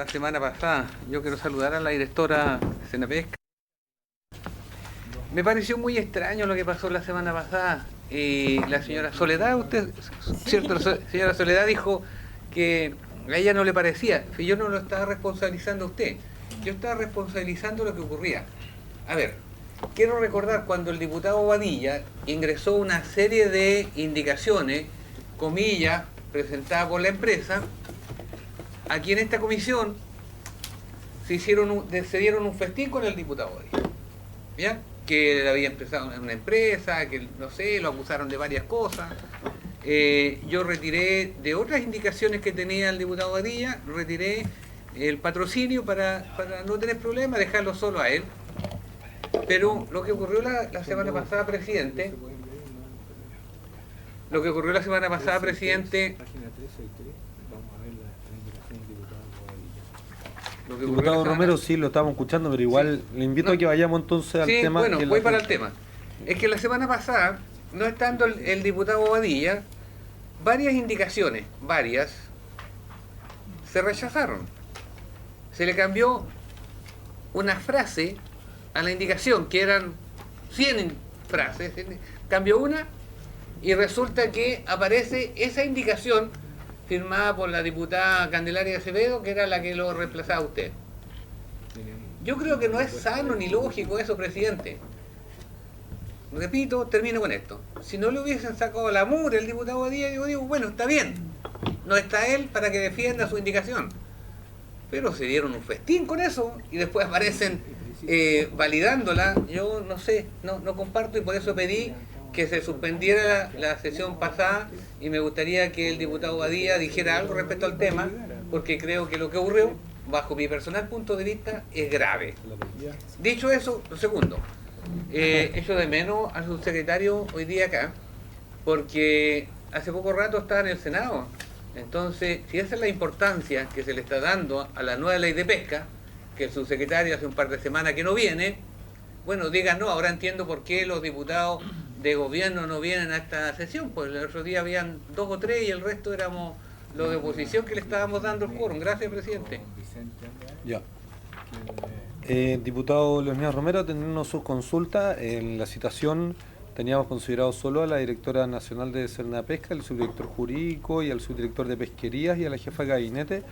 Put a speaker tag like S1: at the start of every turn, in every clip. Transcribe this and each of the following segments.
S1: la semana pasada. Yo quiero saludar a la directora de Senapesca. Me pareció muy extraño lo que pasó la semana pasada. La señora Soledad, usted, cierto, la señora Soledad dijo que a ella no le parecía. Que yo no lo estaba responsabilizando a usted. Yo estaba responsabilizando lo que ocurría. A ver, quiero recordar cuando el diputado Badilla ingresó una serie de indicaciones, comillas, presentadas por la empresa. Aquí en esta comisión se dieron un festín con el diputado Badilla. ¿Ya? Que él había empezado en una empresa, que no sé, lo acusaron de varias cosas. Yo retiré de otras indicaciones que tenía el diputado Badilla, retiré el patrocinio para no tener problemas, dejarlo solo a él. Pero lo que ocurrió la semana pasada, presidente,
S2: Diputado Romero, sí, lo estamos escuchando, pero igual le invito a que vayamos entonces al tema.
S1: Bueno, voy para el tema. Es que la semana pasada, no estando el diputado Badilla, varias indicaciones, se rechazaron. Se le cambió una frase a la indicación, que eran 100 frases, cambió una y resulta que aparece esa indicación firmada por la diputada Candelaria Acevedo, que era la que lo reemplazaba a usted. Yo creo que no es sano ni lógico eso, presidente. Repito, termino con esto. Si no le hubiesen sacado la mugre el diputado Badilla, yo digo, bueno, está bien. No está él para que defienda su indicación. Pero se dieron un festín con eso y después aparecen validándola. Yo no sé, no comparto y por eso pedí que se suspendiera la sesión pasada y me gustaría que el diputado Badilla dijera algo respecto al tema, porque creo que lo que ocurrió, bajo mi personal punto de vista, es grave. Dicho eso, lo segundo, echo de menos al subsecretario hoy día acá, porque hace poco rato estaba en el Senado. Entonces, si esa es la importancia que se le está dando a la nueva ley de pesca, que el subsecretario hace un par de semanas que no viene, bueno, digan, no, ahora entiendo por qué los diputados de gobierno no vienen a esta sesión, pues el otro día habían 2 o 3 y el resto éramos los de oposición que le estábamos dando el quórum. Gracias, presidente.
S2: Ya. Diputado Leonel Romero, atendiendo su consulta, en la citación teníamos considerado solo a la directora nacional de Senapesca, el subdirector jurídico y al subdirector de pesquerías y a la jefa de gabinete,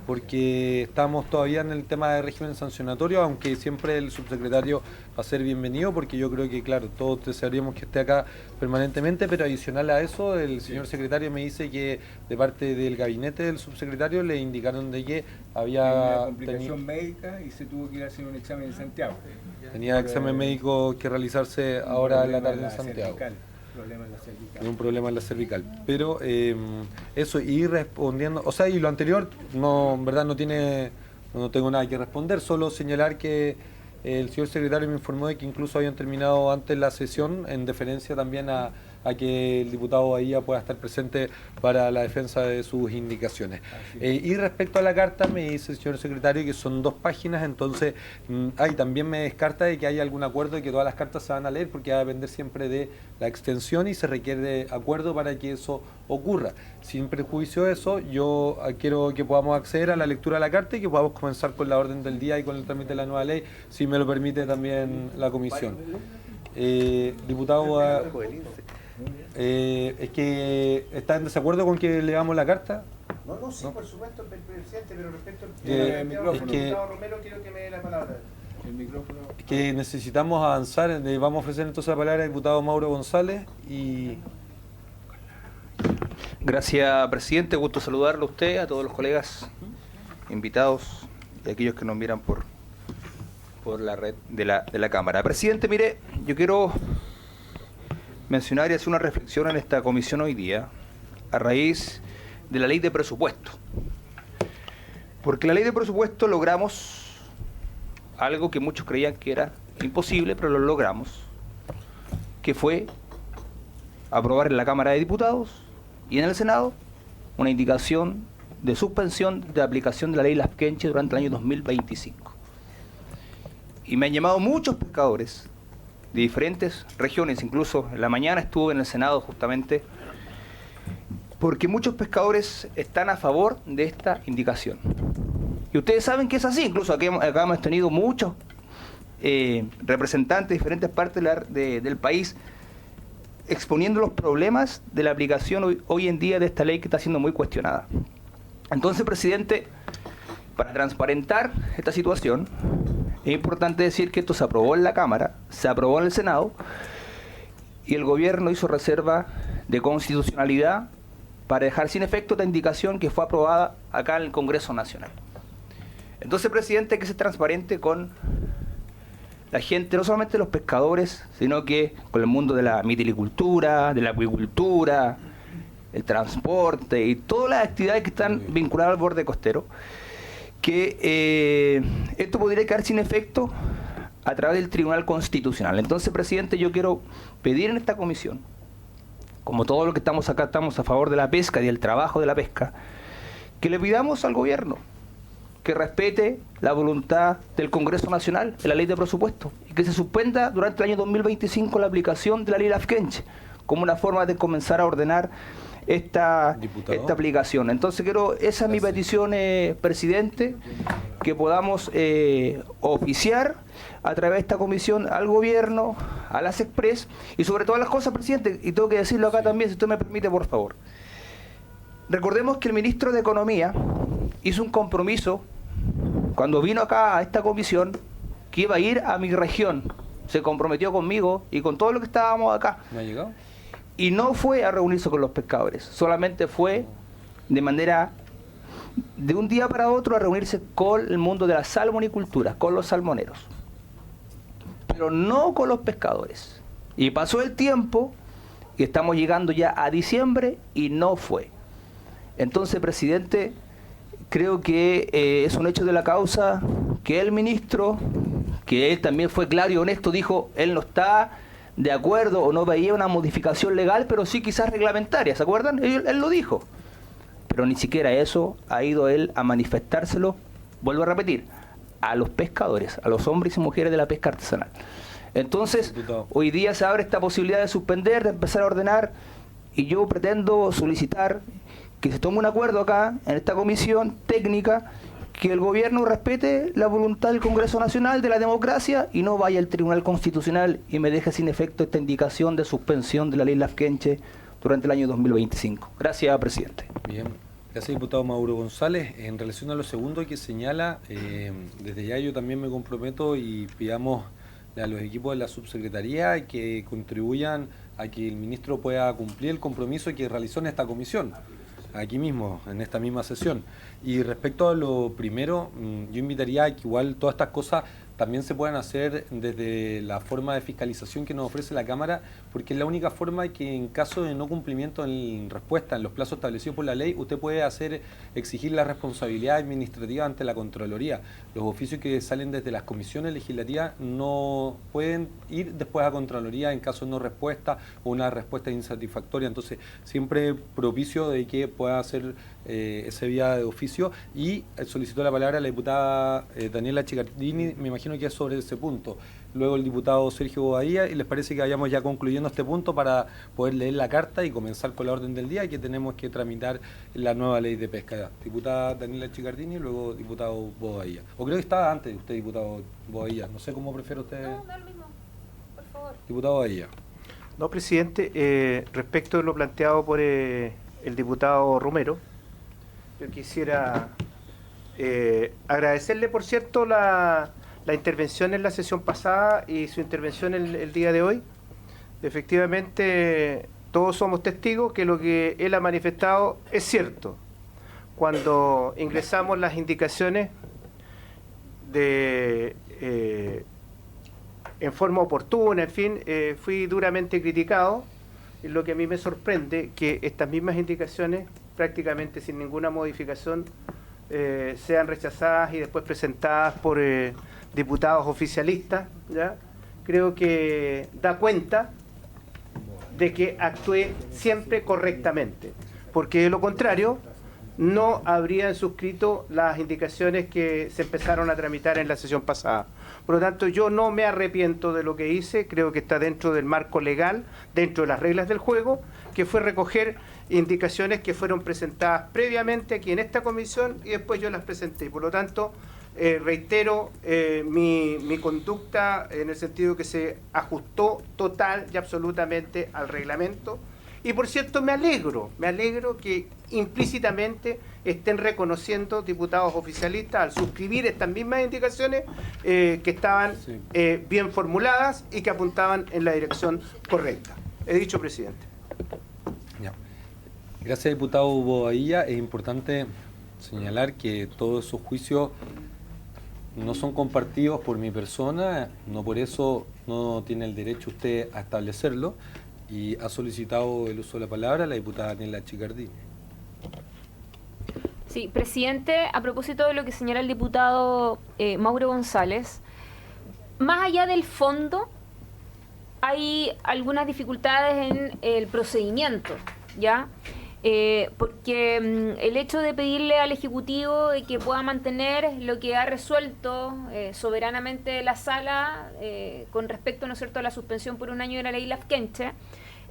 S2: porque estamos todavía en el tema de régimen sancionatorio, aunque siempre el subsecretario va a ser bienvenido, porque yo creo que, claro, todos desearíamos que esté acá permanentemente, pero adicional a eso, el señor secretario me dice que de parte del gabinete del subsecretario le indicaron de que había
S3: una complicación médica y se tuvo que ir a hacer un examen en Santiago.
S2: Tenía examen médico que realizarse ahora en la tarde en Santiago. Un problema en la cervical. Pero eso, y respondiendo, o sea, y lo anterior, no, en verdad no tengo nada que responder, solo señalar que el señor secretario me informó de que incluso habían terminado antes la sesión, en deferencia también a que el diputado Badilla pueda estar presente para la defensa de sus indicaciones. Y respecto a la carta, me dice el señor secretario que son 2 páginas, entonces también me descarta de que haya algún acuerdo de que todas las cartas se van a leer, porque va a depender siempre de la extensión y se requiere acuerdo para que eso ocurra. Sin prejuicio de eso, yo quiero que podamos acceder a la lectura de la carta y que podamos comenzar con la orden del día y con el trámite de la nueva ley, si me lo permite también la comisión. Diputado, es que está en desacuerdo con que leamos la carta.
S4: No, sí, por supuesto, presidente, pero respecto al
S2: diputado
S4: Romero, quiero que me dé la palabra.
S3: El micrófono.
S2: Que necesitamos avanzar, vamos a ofrecer entonces la palabra al diputado Mauro González y...
S5: Gracias, presidente, gusto saludarlo a usted, a todos los colegas invitados y a aquellos que nos miran por la red de la Cámara. Presidente, mire, yo quiero mencionar y hacer una reflexión en esta comisión hoy día a raíz de la ley de presupuesto. Porque la ley de presupuesto logramos algo que muchos creían que era imposible, pero lo logramos, que fue aprobar en la Cámara de Diputados y en el Senado una indicación de suspensión de aplicación de la ley Lasquenche durante el año 2025. Y me han llamado muchos pescadores de diferentes regiones, incluso en la mañana estuve en el Senado justamente, porque muchos pescadores están a favor de esta indicación. Y ustedes saben que es así, incluso acá hemos tenido muchos representantes de diferentes partes del país exponiendo los problemas de la aplicación hoy en día de esta ley que está siendo muy cuestionada. Entonces, presidente, para transparentar esta situación, es importante decir que esto se aprobó en la Cámara, se aprobó en el Senado, y el gobierno hizo reserva de constitucionalidad para dejar sin efecto esta indicación que fue aprobada acá en el Congreso Nacional. Entonces, presidente, hay que ser transparente con la gente, no solamente los pescadores, sino que con el mundo de la mitilicultura, de la acuicultura, el transporte y todas las actividades que están vinculadas al borde costero, que esto podría quedar sin efecto a través del Tribunal Constitucional. Entonces, presidente, yo quiero pedir en esta comisión, como todos los que estamos acá estamos a favor de la pesca y del trabajo de la pesca, que le pidamos al gobierno que respete la voluntad del Congreso Nacional en la ley de presupuesto y que se suspenda durante el año 2025 la aplicación de la ley Lafkenche como una forma de comenzar a ordenar esta aplicación. Entonces esa es mi petición, presidente, que podamos oficiar a través de esta comisión al gobierno, a las Express y sobre todas las cosas, presidente, y tengo que decirlo acá también, si usted me permite, por favor. Recordemos que el ministro de Economía hizo un compromiso cuando vino acá a esta comisión que iba a ir a mi región. Se comprometió conmigo y con todo lo que estábamos acá.
S2: ¿No ha llegado?
S5: Y no fue a reunirse con los pescadores, solamente fue de manera de un día para otro a reunirse con el mundo de la salmonicultura, con los salmoneros, pero no con los pescadores. Y pasó el tiempo y estamos llegando ya a diciembre y no fue. Entonces, presidente, creo que es un hecho de la causa que el ministro, que él también fue claro y honesto, dijo, él no está de acuerdo o no veía una modificación legal, pero sí quizás reglamentaria, ¿se acuerdan? Él lo dijo. Pero ni siquiera eso ha ido él a manifestárselo, vuelvo a repetir, a los pescadores, a los hombres y mujeres de la pesca artesanal. Entonces, hoy día se abre esta posibilidad de suspender, de empezar a ordenar, y yo pretendo solicitar que se tome un acuerdo acá, en esta comisión técnica, que el gobierno respete la voluntad del Congreso Nacional, de la democracia, y no vaya al Tribunal Constitucional y me deje sin efecto esta indicación de suspensión de la ley Lafkenche durante el año 2025. Gracias, presidente.
S2: Bien. Gracias, diputado Mauro González. En relación a lo segundo que señala, desde ya yo también me comprometo y pidamos a los equipos de la subsecretaría que contribuyan a que el ministro pueda cumplir el compromiso que realizó en esta comisión, aquí mismo, en esta misma sesión. Y respecto a lo primero, yo invitaría a que igual todas estas cosas también se puedan hacer desde la forma de fiscalización que nos ofrece la Cámara, porque es la única forma que en caso de no cumplimiento en respuesta en los plazos establecidos por la ley, usted puede exigir la responsabilidad administrativa ante la Contraloría. Los oficios que salen desde las comisiones legislativas no pueden ir después a Contraloría en caso de no respuesta o una respuesta insatisfactoria. Entonces, siempre propicio de que pueda hacer esa vía de oficio. Y solicitó la palabra a la diputada Daniela Chicardini, me imagino que es sobre ese punto. Luego el diputado Sergio Bobadilla, y les parece que vayamos ya concluyendo este punto para poder leer la carta y comenzar con la orden del día, que tenemos que tramitar la nueva ley de pesca. Diputada Daniela Chicardini y luego diputado Bobadilla. O creo que estaba antes de usted, diputado Bobadilla. No sé cómo prefiere usted.
S6: No, da lo mismo, por favor.
S2: Diputado Bobadilla.
S4: No, presidente, respecto de lo planteado por el diputado Romero, yo quisiera agradecerle, por cierto, la intervención en la sesión pasada y su intervención el día de hoy. Efectivamente, todos somos testigos que lo que él ha manifestado es cierto. Cuando ingresamos las indicaciones en forma oportuna, en fin, fui duramente criticado. Y lo que a mí me sorprende que estas mismas indicaciones, prácticamente sin ninguna modificación, sean rechazadas y después presentadas por diputados oficialistas, ¿ya? Creo que da cuenta de que actué siempre correctamente, porque de lo contrario no habrían suscrito las indicaciones que se empezaron a tramitar en la sesión pasada. Por lo tanto, yo no me arrepiento de lo que hice, creo que está dentro del marco legal, dentro de las reglas del juego, que fue recoger indicaciones que fueron presentadas previamente aquí en esta comisión y después yo las presenté. Por lo tanto, reitero mi conducta en el sentido que se ajustó total y absolutamente al reglamento. Y por cierto, me alegro que implícitamente estén reconociendo diputados oficialistas al suscribir estas mismas indicaciones que estaban bien formuladas y que apuntaban en la dirección correcta. He dicho, presidente.
S2: Ya. Gracias, diputado Bobadilla. Es importante señalar que todos esos juicios no son compartidos por mi persona, no por eso no tiene el derecho usted a establecerlo, y ha solicitado el uso de la palabra la diputada Daniela Chicardini.
S6: Sí, presidente, a propósito de lo que señala el diputado Mauro González, más allá del fondo, hay algunas dificultades en el procedimiento, ¿ya? Porque el hecho de pedirle al Ejecutivo que pueda mantener lo que ha resuelto soberanamente la Sala con respecto, ¿no es cierto?, a la suspensión por un año de la ley Lafkenche,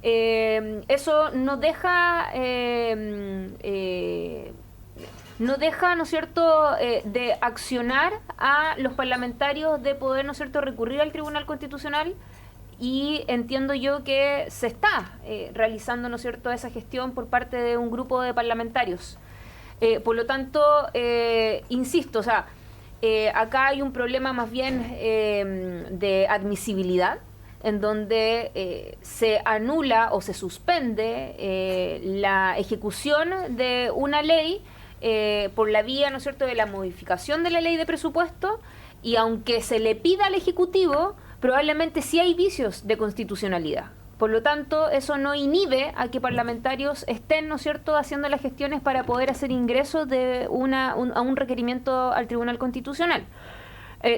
S6: eso no deja, ¿no es cierto?, de accionar a los parlamentarios de poder, ¿no es cierto?, recurrir al Tribunal Constitucional. Y entiendo yo que se está realizando, ¿no es cierto?, esa gestión por parte de un grupo de parlamentarios. Por lo tanto, insisto, o sea, acá hay un problema más bien de admisibilidad, en donde se anula o se suspende la ejecución de una ley por la vía, ¿no es cierto?, de la modificación de la ley de presupuesto, y aunque se le pida al Ejecutivo, probablemente sí hay vicios de constitucionalidad. Por lo tanto, eso no inhibe a que parlamentarios estén, ¿no es cierto?, haciendo las gestiones para poder hacer ingreso de a un requerimiento al Tribunal Constitucional.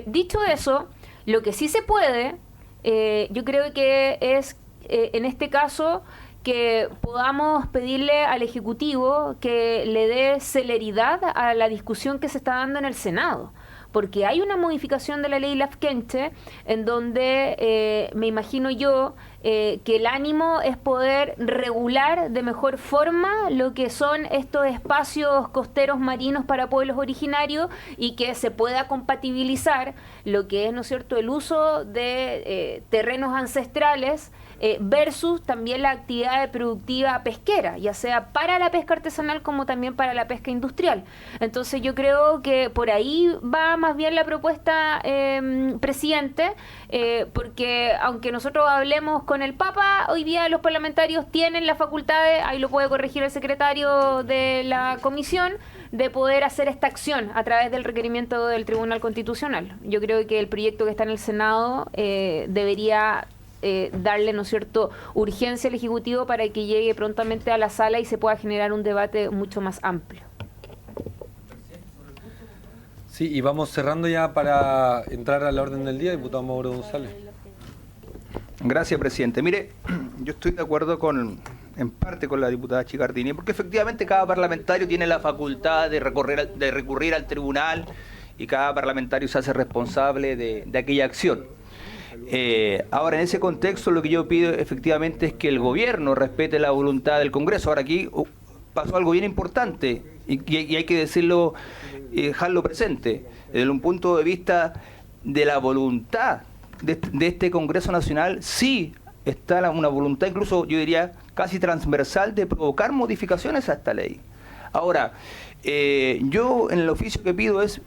S6: Dicho eso, lo que sí se puede, yo creo que es, en este caso, que podamos pedirle al Ejecutivo que le dé celeridad a la discusión que se está dando en el Senado. Porque hay una modificación de la ley Lafkenche en donde me imagino yo que el ánimo es poder regular de mejor forma lo que son estos espacios costeros marinos para pueblos originarios y que se pueda compatibilizar lo que es, ¿no es cierto?, el uso de terrenos ancestrales versus también la actividad productiva pesquera, ya sea para la pesca artesanal como también para la pesca industrial. Entonces yo creo que por ahí va más bien la propuesta, presidente, porque aunque nosotros hablemos con el Papa, hoy día los parlamentarios tienen la facultad de, ahí lo puede corregir el secretario de la comisión, de poder hacer esta acción a través del requerimiento del Tribunal Constitucional. Yo creo que el proyecto que está en el Senado debería darle, ¿no es cierto?, urgencia al Ejecutivo para que llegue prontamente a la sala y se pueda generar un debate mucho más amplio.
S2: Sí, y vamos cerrando ya para entrar a la orden del día, diputado Mauro González.
S5: Gracias, presidente. Mire, yo estoy de acuerdo en parte con la diputada Chicardini, porque efectivamente cada parlamentario tiene la facultad de recurrir al tribunal y cada parlamentario se hace responsable de aquella acción. Ahora, en ese contexto, lo que yo pido efectivamente es que el gobierno respete la voluntad del Congreso. Ahora, aquí pasó algo bien importante y hay que decirlo, dejarlo presente. Desde un punto de vista de la voluntad de este Congreso Nacional, sí está una voluntad, incluso yo diría casi transversal, de provocar modificaciones a esta ley. Ahora, yo en el oficio que pido es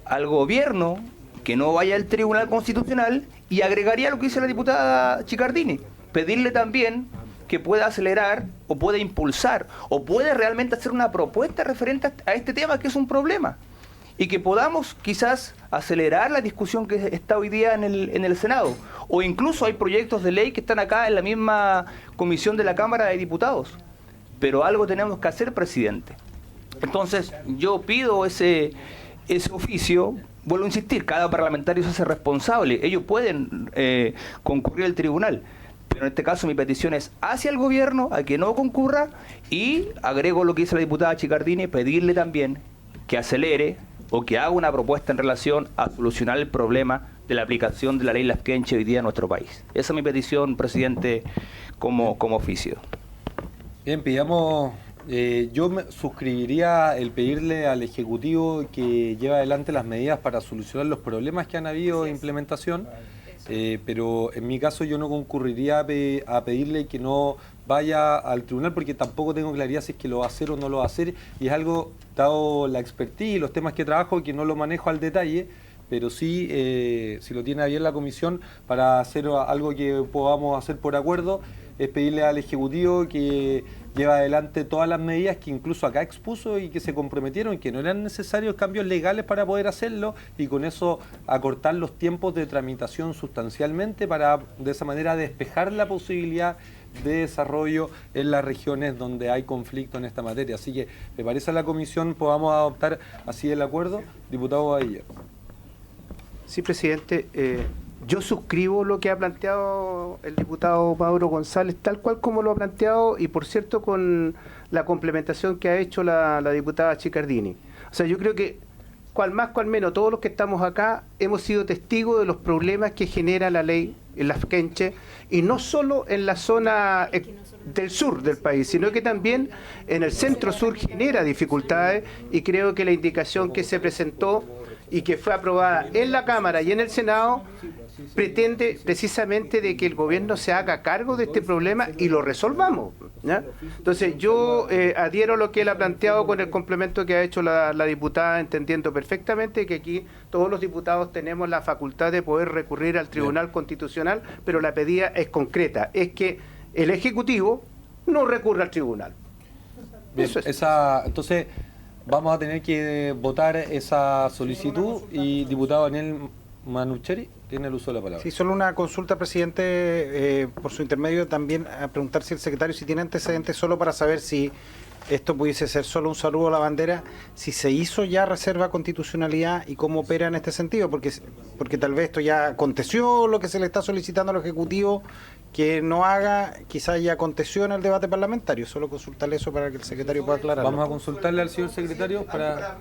S5: al gobierno que no vaya al Tribunal Constitucional, y agregaría lo que dice la diputada Chicardini, pedirle también que pueda acelerar o pueda impulsar o puede realmente hacer una propuesta referente a este tema, que es un problema, y que podamos quizás acelerar la discusión que está hoy día en el Senado, o incluso hay proyectos de ley que están acá en la misma comisión de la Cámara de Diputados, pero algo tenemos que hacer, presidente. Entonces yo pido ese oficio. Vuelvo a insistir, cada parlamentario se hace responsable, ellos pueden concurrir al tribunal, Pero en este caso mi petición es hacia el gobierno, a que no concurra, y agrego lo que dice la diputada Chicardini, pedirle también que acelere o que haga una propuesta en relación a solucionar el problema de la aplicación de la ley Lasquenche hoy día en nuestro país. Esa es mi petición, presidente, como oficio.
S2: Bien, pidamos, yo me suscribiría el pedirle al Ejecutivo que lleve adelante las medidas para solucionar los problemas que han habido de implementación, pero en mi caso yo no concurriría a pedirle que no vaya al tribunal porque tampoco tengo claridad si es que lo va a hacer o no lo va a hacer, y es algo, dado la expertise y los temas que trabajo, que no lo manejo al detalle, pero sí, si lo tiene bien la comisión, para hacer algo que podamos hacer por acuerdo, es pedirle al Ejecutivo que lleve adelante todas las medidas que incluso acá expuso y que se comprometieron, que no eran necesarios cambios legales para poder hacerlo, y con eso acortar los tiempos de tramitación sustancialmente para de esa manera despejar la posibilidad de desarrollo en las regiones donde hay conflicto en esta materia. Así que me parece a la comisión podamos adoptar así el acuerdo. Diputado Badilla.
S4: Sí, presidente. Yo suscribo lo que ha planteado el diputado Mauro González, tal cual como lo ha planteado, y por cierto con la complementación que ha hecho la diputada Chicardini. O sea, yo creo que cual más, cual menos, todos los que estamos acá hemos sido testigos de los problemas que genera la ley en Lasquenche, y no solo en la zona del sur del país, sino que también en el centro sur genera dificultades, y creo que la indicación que se presentó y que fue aprobada en la Cámara y en el Senado pretende precisamente de que el gobierno se haga cargo de este problema y lo resolvamos, ¿ya? Entonces yo adhiero a lo que él ha planteado con el complemento que ha hecho la diputada, entendiendo perfectamente que aquí todos los diputados tenemos la facultad de poder recurrir al Tribunal Constitucional, pero la pedida es concreta, es que el Ejecutivo no recurra al Tribunal.
S2: Bien,
S4: Eso es.
S2: Entonces vamos a tener que votar esa solicitud, y diputado Daniel Manucheri tiene el uso de la palabra.
S7: Sí, solo una consulta, presidente, por su intermedio también a preguntar si el secretario si tiene antecedentes, solo para saber si esto pudiese ser solo un saludo a la bandera, si se hizo ya reserva de constitucionalidad y cómo opera en este sentido, porque tal vez esto ya aconteció, lo que se le está solicitando al Ejecutivo que no haga, quizás ya aconteció en el debate parlamentario. Solo consultarle eso para que el secretario pueda aclarar.
S2: Vamos a consultarle al señor secretario para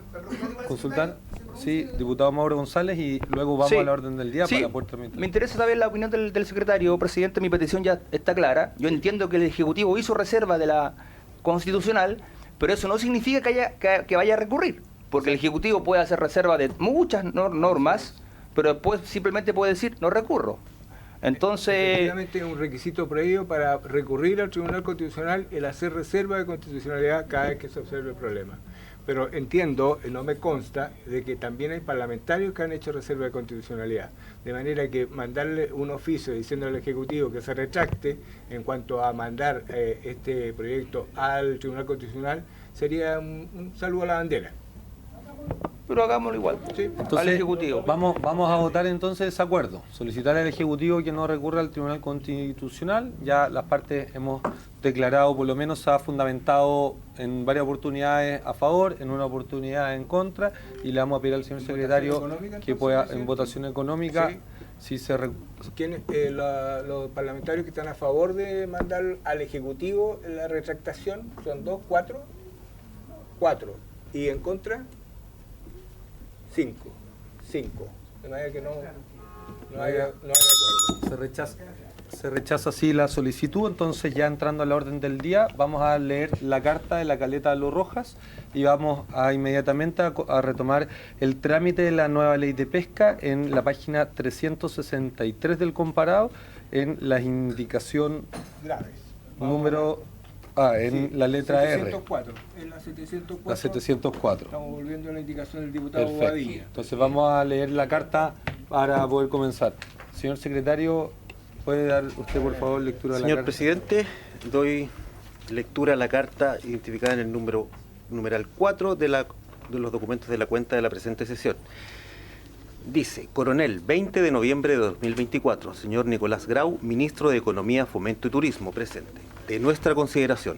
S2: consultar. Sí, diputado Mauro González, y luego vamos a la orden del día para poder tramitar.
S5: Me interesa saber la opinión del secretario, presidente. Mi petición ya está clara. Yo entiendo que el Ejecutivo hizo reserva de la constitucional, pero eso no significa que vaya a recurrir, porque el Ejecutivo puede hacer reserva de muchas normas, pero después simplemente puede decir no recurro. Entonces,
S3: efectivamente, es un requisito previo para recurrir al Tribunal Constitucional el hacer reserva de constitucionalidad cada vez que se observe el problema. Pero entiendo, no me consta, de que también hay parlamentarios que han hecho reserva de constitucionalidad. De manera que mandarle un oficio diciendo al Ejecutivo que se retracte en cuanto a mandar este proyecto al Tribunal Constitucional sería un saludo a la bandera.
S5: pero hagámoslo igual,
S3: Sí.
S2: Entonces,
S5: al Ejecutivo.
S2: Vamos a votar entonces ese acuerdo. Solicitar al Ejecutivo que no recurra al Tribunal Constitucional. Ya las partes hemos declarado, por lo menos se ha fundamentado en varias oportunidades a favor, en una oportunidad en contra, y le vamos a pedir al señor secretario que pueda, en votación económica,
S3: Sí.
S2: si se...
S3: Los parlamentarios que están a favor de mandar al Ejecutivo la retractación son cuatro. Y en contra, 5. De manera que no hay acuerdo.
S2: Se rechaza así la solicitud. Entonces, ya entrando a la orden del día, vamos a leer la carta de la Caleta de los Rojas y vamos a inmediatamente a retomar el trámite de la nueva ley de pesca en la página 363 del comparado, en la indicación
S3: Graves.
S2: número... en la letra
S3: 704, en la 704.
S2: La 704.
S3: Estamos volviendo a la indicación del diputado
S2: Perfecto.
S3: Badilla.
S2: Entonces vamos a leer la carta para poder comenzar. Señor secretario, ¿puede dar usted por favor lectura de la
S8: Señor
S2: carta?
S8: presidente, doy lectura a la carta identificada en el numeral 4 de los documentos de la cuenta de la presente sesión. Dice: Coronel, 20 de noviembre de 2024, señor Nicolás Grau, ministro de Economía, Fomento y Turismo, presente. De nuestra consideración,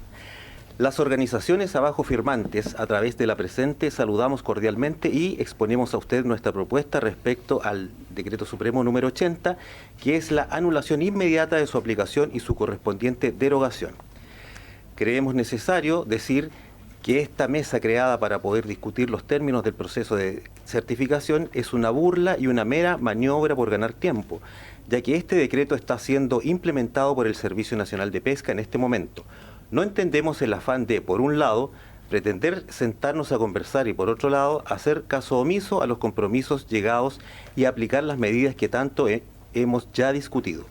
S8: Las organizaciones abajo firmantes, a través de la presente, saludamos cordialmente y exponemos a usted nuestra propuesta respecto al Decreto Supremo número 80, que es la anulación inmediata de su aplicación y su correspondiente derogación. Creemos necesario decir que esta mesa creada para poder discutir los términos del proceso de certificación es una burla y una mera maniobra por ganar tiempo, ya que este decreto está siendo implementado por el Servicio Nacional de Pesca en este momento. No entendemos el afán de, por un lado, pretender sentarnos a conversar y, por otro lado, hacer caso omiso a los compromisos llegados y aplicar las medidas que tanto hemos ya discutido.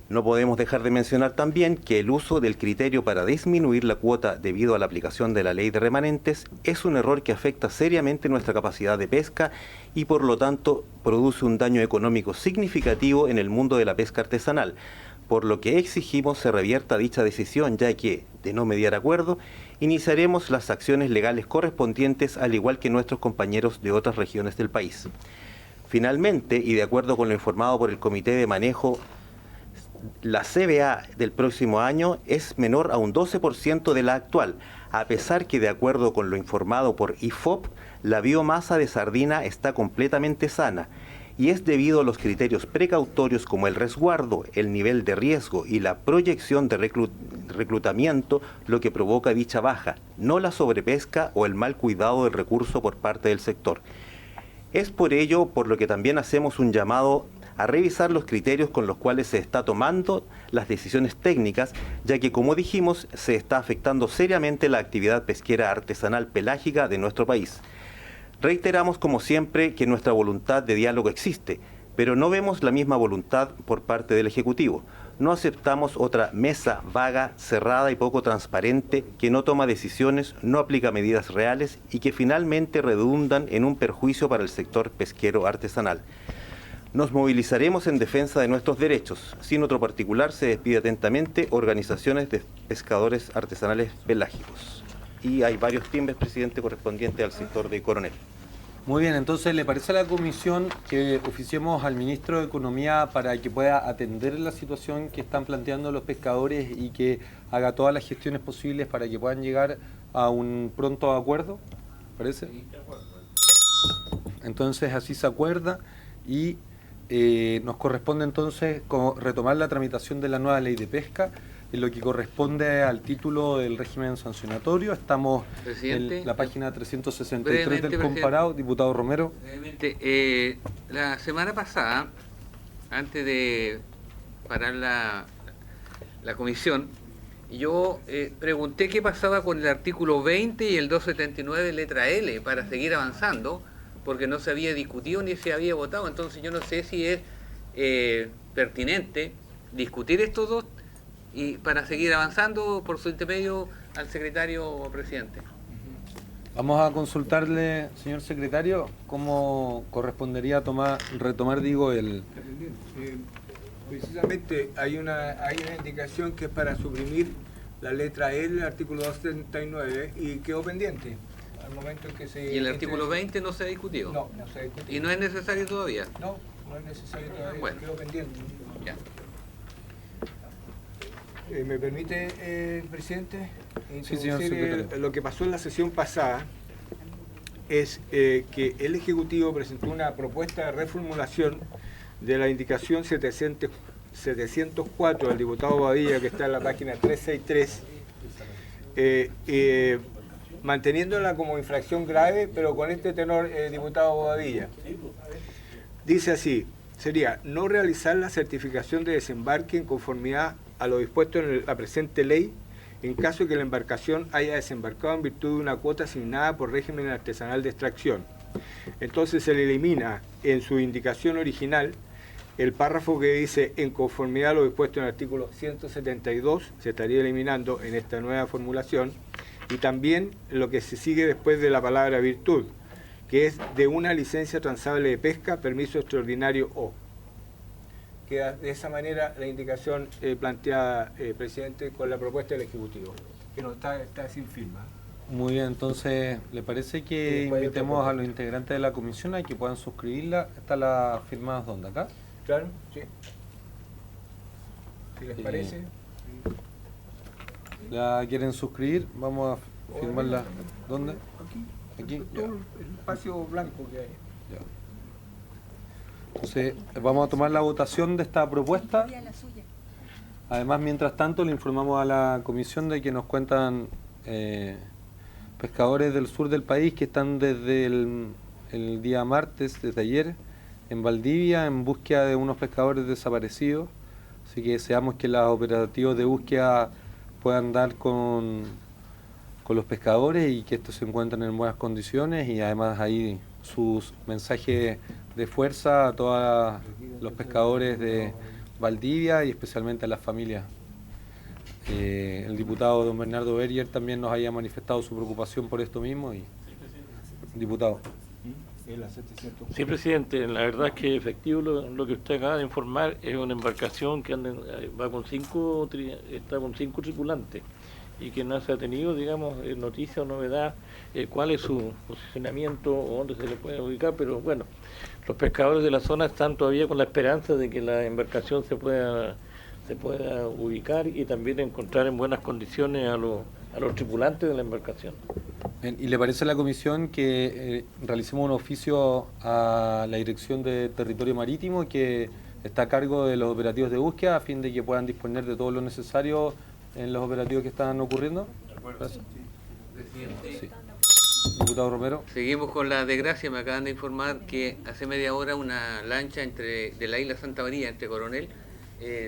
S8: No podemos dejar de mencionar también que el uso del criterio para disminuir la cuota debido a la aplicación de la ley de remanentes es un error que afecta seriamente nuestra capacidad de pesca y, por lo tanto, produce un daño económico significativo en el mundo de la pesca artesanal, por lo que exigimos se revierta dicha decisión, ya que, de no mediar acuerdo, iniciaremos las acciones legales correspondientes al igual que nuestros compañeros de otras regiones del país. Finalmente, y de acuerdo con lo informado por el Comité de Manejo, la CBA del próximo año es menor a un 12% de la actual, a pesar que, de acuerdo con lo informado por IFOP, la biomasa de sardina está completamente sana, y es debido a los criterios precautorios como el resguardo, el nivel de riesgo y la proyección de reclutamiento lo que provoca dicha baja, no la sobrepesca o el mal cuidado del recurso por parte del sector. Es por ello por lo que también hacemos un llamado a revisar los criterios con los cuales se está tomando las decisiones técnicas, ya que, como dijimos, se está afectando seriamente la actividad pesquera artesanal pelágica de nuestro país. Reiteramos, como siempre, que nuestra voluntad de diálogo existe, pero no vemos la misma voluntad por parte del Ejecutivo. No aceptamos otra mesa vaga, cerrada y poco transparente que no toma decisiones, no aplica medidas reales y que finalmente redundan en un perjuicio para el sector pesquero artesanal. Nos movilizaremos en defensa de nuestros derechos. Sin otro particular, se despide atentamente Organizaciones de Pescadores Artesanales Pelágicos. Y hay varios timbres, presidente, correspondientes al sector de Coronel.
S2: Muy bien, entonces, ¿le parece a la comisión que oficiemos al ministro de Economía para que pueda atender la situación que están planteando los pescadores y que haga todas las gestiones posibles para que puedan llegar a un pronto acuerdo? ¿Parece? Entonces, así se acuerda y nos corresponde entonces retomar la tramitación de la nueva ley de pesca. En lo que corresponde al título del régimen sancionatorio, estamos en la página 363 del comparado. Diputado Romero.
S1: Brevemente, la semana pasada, antes de parar la comisión, yo pregunté qué pasaba con el artículo 20 y el 279 letra L para seguir avanzando, porque no se había discutido ni se había votado. Entonces yo no sé si es pertinente discutir estos dos y para seguir avanzando por su intermedio al secretario o presidente.
S2: Vamos a consultarle, señor secretario, cómo correspondería retomar el...
S3: Precisamente hay una indicación que es para suprimir la letra L del artículo 279 y quedó pendiente al momento en que se...
S1: ¿Y el artículo 20 no se ha discutido?
S3: No, no se ha discutido.
S1: ¿Y no es necesario todavía?
S3: No, no es necesario todavía,
S1: bueno,
S3: quedó pendiente.
S1: Ya.
S3: ¿Me permite, presidente,
S2: Sí, señor secretario.
S3: lo que pasó en la sesión pasada es que el Ejecutivo presentó una propuesta de reformulación de la indicación 704 del diputado Bobadilla, que está en la página 363, manteniéndola como infracción grave, pero con este tenor, diputado Bobadilla. Dice así, sería no realizar la certificación de desembarque en conformidad a lo dispuesto en la presente ley, en caso de que la embarcación haya desembarcado en virtud de una cuota asignada por régimen artesanal de extracción. Entonces se le elimina en su indicación original el párrafo que dice en conformidad a lo dispuesto en el artículo 172, se estaría eliminando en esta nueva formulación, y también lo que se sigue después de la palabra virtud, que es de una licencia transable de pesca, permiso extraordinario o. Queda de esa manera la indicación planteada, presidente, con la propuesta del Ejecutivo, que no está sin firma.
S2: Muy bien, entonces, ¿le parece que invitemos a los integrantes de la comisión a que puedan suscribirla? ¿Están las firmadas dónde? ¿Acá?
S3: Claro, sí. Si les parece.
S2: ¿La quieren suscribir? Vamos a firmarla. ¿Dónde? Aquí. Ya.
S3: Todo el espacio blanco que hay.
S2: Ya. Entonces, vamos a tomar la votación de esta propuesta. Además, mientras tanto, le informamos a la comisión de que nos cuentan pescadores del sur del país que están desde el día martes, desde ayer, en Valdivia, en búsqueda de unos pescadores desaparecidos. Así que deseamos que los operativos de búsqueda puedan dar con los pescadores y que estos se encuentren en buenas condiciones, y además ahí sus mensajes de fuerza a todos los pescadores de Valdivia y especialmente a las familias. El diputado don Bernardo Berger también nos haya manifestado su preocupación por esto mismo. Y diputado.
S9: Sí, presidente, la verdad es que efectivo lo que usted acaba de informar. Es una embarcación que va con está con 5 tripulantes y que no se ha tenido, digamos, noticia o novedad cuál es su posicionamiento o dónde se le puede ubicar, pero bueno, los pescadores de la zona están todavía con la esperanza de que la embarcación se pueda ubicar y también encontrar en buenas condiciones a los tripulantes de la embarcación.
S2: Bien, ¿y le parece a la comisión que realicemos un oficio a la Dirección de Territorio Marítimo que está a cargo de los operativos de búsqueda a fin de que puedan disponer de todo lo necesario en los operativos que están ocurriendo? Gracias. Sí. Diputado Romero.
S1: Seguimos con la desgracia. Me acaban de informar que hace media hora una lancha de la isla Santa María, entre Coronel,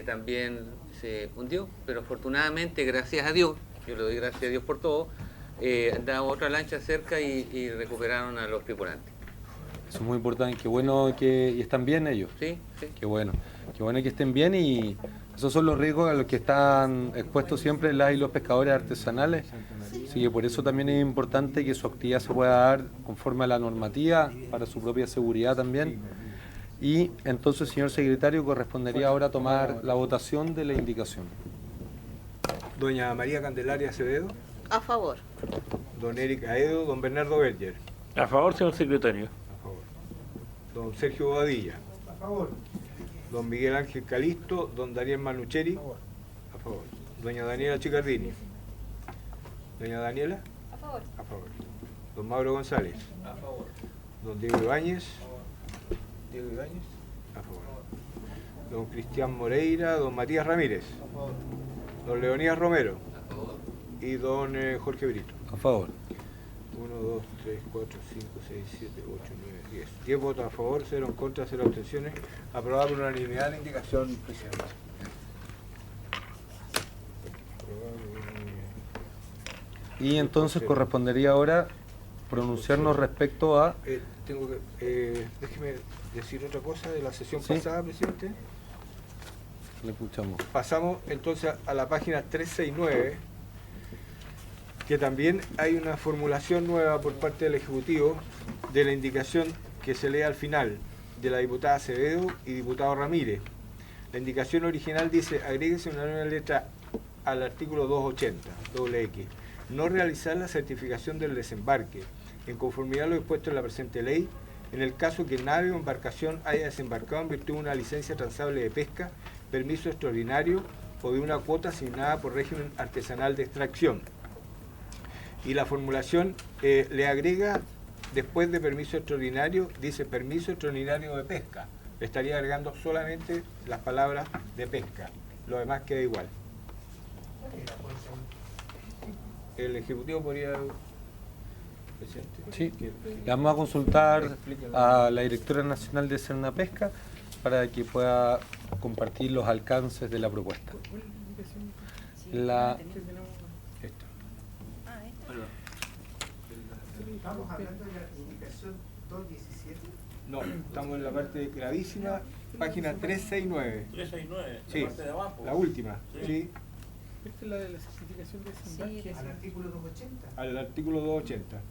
S1: también se hundió, pero afortunadamente, gracias a Dios, yo le doy gracias a Dios por todo, andaba otra lancha cerca y recuperaron a los tripulantes.
S2: Eso es muy importante, qué bueno y están bien ellos.
S1: Sí, sí.
S2: Qué bueno que estén bien, y esos son los riesgos a los que están expuestos siempre las y los pescadores artesanales. Así que por eso también es importante que su actividad se pueda dar conforme a la normativa, para su propia seguridad también. Y entonces, señor secretario, correspondería ahora tomar la votación de la indicación.
S3: Doña María Candelaria Acevedo.
S10: A favor.
S3: Don Eric Aedo. Don Bernardo Berger.
S9: A favor, señor secretario.
S3: A favor. Don Sergio Bobadilla.
S11: A favor.
S3: Don Miguel Ángel Calisto. Don Daniel Manucheri. A favor. Doña Daniela Chicardini. Doña Daniela.
S10: A favor.
S3: A favor. Don Mauro González.
S11: A favor.
S3: Don Diego Ibáñez. Diego Ibáñez. A favor. Don Cristian Moreira. Don Matías Ramírez.
S11: A favor.
S3: Don Leonías Romero. A favor. Y don Jorge Brito.
S2: A favor.
S3: 1, 2, 3, 4, 5, 6, 7, 8, 9, 10. 10 votos a favor, 0 en contra, 0 abstenciones. Aprobada por unanimidad la indicación, presidente.
S2: Y entonces correspondería ahora pronunciarnos respecto a...
S3: Tengo que... déjeme decir otra cosa de la sesión pasada, presidente.
S2: Le escuchamos.
S3: Pasamos entonces a la página 369, que también hay una formulación nueva por parte del Ejecutivo de la indicación que se lee al final de la diputada Acevedo y diputado Ramírez. La indicación original dice: agréguese una nueva letra al artículo 280, X. No realizar la certificación del desembarque, en conformidad a lo dispuesto en la presente ley, en el caso que nave o embarcación haya desembarcado en virtud de una licencia transable de pesca, permiso extraordinario o de una cuota asignada por régimen artesanal de extracción. Y la formulación le agrega, después de permiso extraordinario, dice permiso extraordinario de pesca. Le estaría agregando solamente las palabras de pesca. Lo demás queda igual. El Ejecutivo podría...
S2: Sí, le vamos a consultar a la Directora Nacional de Sernapesca para que pueda compartir los alcances de la propuesta.
S11: ¿Estamos hablando de la indicación 217?
S3: No, estamos en la parte gravísima, página 369.
S9: 369,
S3: sí,
S9: la parte de abajo.
S3: La última, sí.
S11: ¿Esta es la de la certificación de desembarque? Al artículo 280.
S3: Al artículo 280.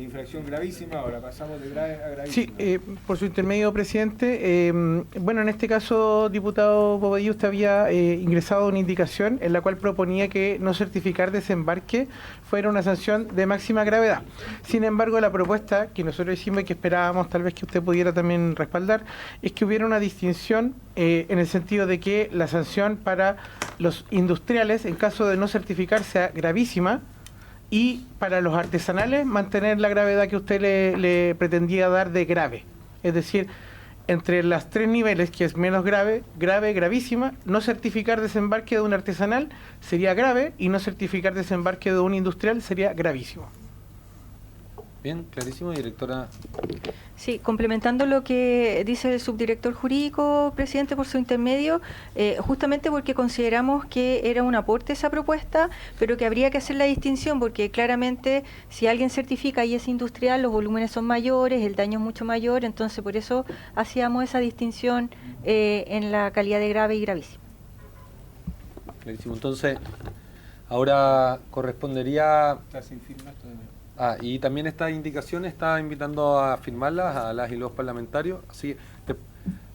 S3: infracción gravísima, ahora pasamos de grave a
S10: Sí,
S3: gravísima.
S10: por su intermedio, presidente. Bueno, en este caso, diputado Bobadilla, usted había ingresado una indicación en la cual proponía que no certificar desembarque fuera una sanción de máxima gravedad. Sin embargo, la propuesta que nosotros hicimos y que esperábamos tal vez que usted pudiera también respaldar, es que hubiera una distinción en el sentido de que la sanción para los industriales, en caso de no certificar, sea gravísima, y para los artesanales mantener la gravedad que usted le pretendía dar de grave. Es decir, entre las tres niveles, que es menos grave, grave, gravísima, no certificar desembarque de un artesanal sería grave y no certificar desembarque de un industrial sería gravísimo.
S2: Bien, clarísimo, directora.
S12: Sí, complementando lo que dice el subdirector jurídico, presidente, por su intermedio, justamente porque consideramos que era un aporte esa propuesta, pero que habría que hacer la distinción, porque claramente si alguien certifica y es industrial, los volúmenes son mayores, el daño es mucho mayor, entonces por eso hacíamos esa distinción en la calidad de grave y gravísimo.
S2: Clarísimo, entonces, ahora correspondería...
S3: Está sin firma todavía.
S2: Y también esta indicación está invitando a firmarlas a las y los parlamentarios. Así,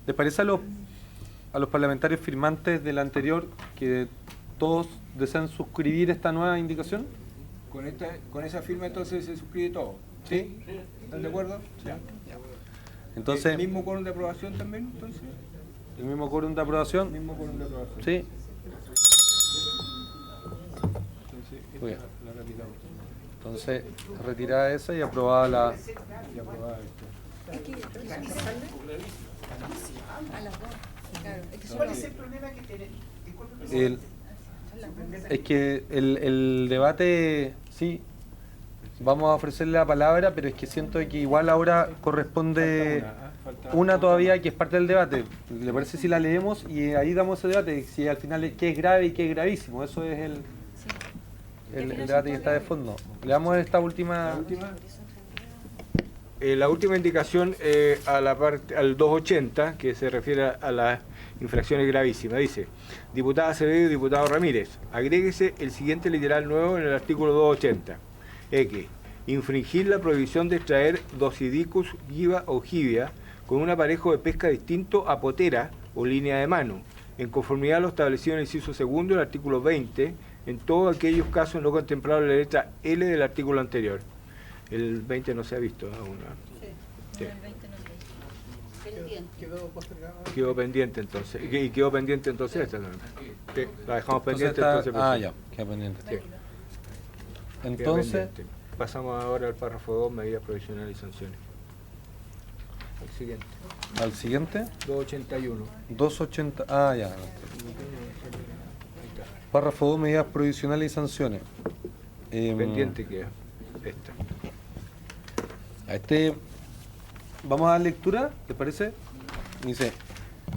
S2: ¿les parece a los parlamentarios firmantes del anterior que todos desean suscribir esta nueva indicación?
S3: Con esa firma entonces se suscribe todo. ¿Sí? ¿Están de acuerdo? Ya.
S2: Entonces,
S3: ¿El mismo quórum de aprobación también, entonces?
S2: ¿El mismo quórum de aprobación?
S3: El mismo quórum de aprobación.
S2: Sí.
S3: Entonces, la retiramos.
S2: Entonces, retirada esa y aprobada la...
S3: Y aprobada esta.
S11: ¿Cuál es el problema que tiene?
S2: Es que el debate, sí, vamos a ofrecerle la palabra, pero es que siento que igual ahora corresponde una todavía que es parte del debate. ¿Le parece si la leemos y ahí damos ese debate? Si al final qué es grave y qué es gravísimo, eso es el debate que está de fondo. Le damos esta última...
S3: La última indicación a la parte, al 280, que se refiere a las infracciones gravísimas, dice: diputada Acevedo y diputado Ramírez, agréguese el siguiente literal nuevo en el artículo 280. Infringir la prohibición de extraer Dosidicus giba o gibia con un aparejo de pesca distinto a potera o línea de mano, en conformidad a lo establecido en el inciso segundo del artículo 20, en todos aquellos casos no contemplados en la letra L del artículo anterior. El 20 no se ha visto aún. Sí. El 20 no se ha visto. Quedó postergado. Quedó pendiente entonces. Y quedó pendiente entonces esta también. Sí, la dejamos pendiente entonces.
S2: Ya, queda pendiente.
S3: Sí.
S2: Entonces,
S3: pasamos ahora al párrafo 2, medidas provisionales y sanciones. Al siguiente.
S2: ¿Al siguiente?
S3: 281.
S2: 280. Ya. Párrafo 2, medidas provisionales y sanciones.
S3: Pendiente queda esta.
S2: Vamos a dar lectura, ¿les parece? Dice,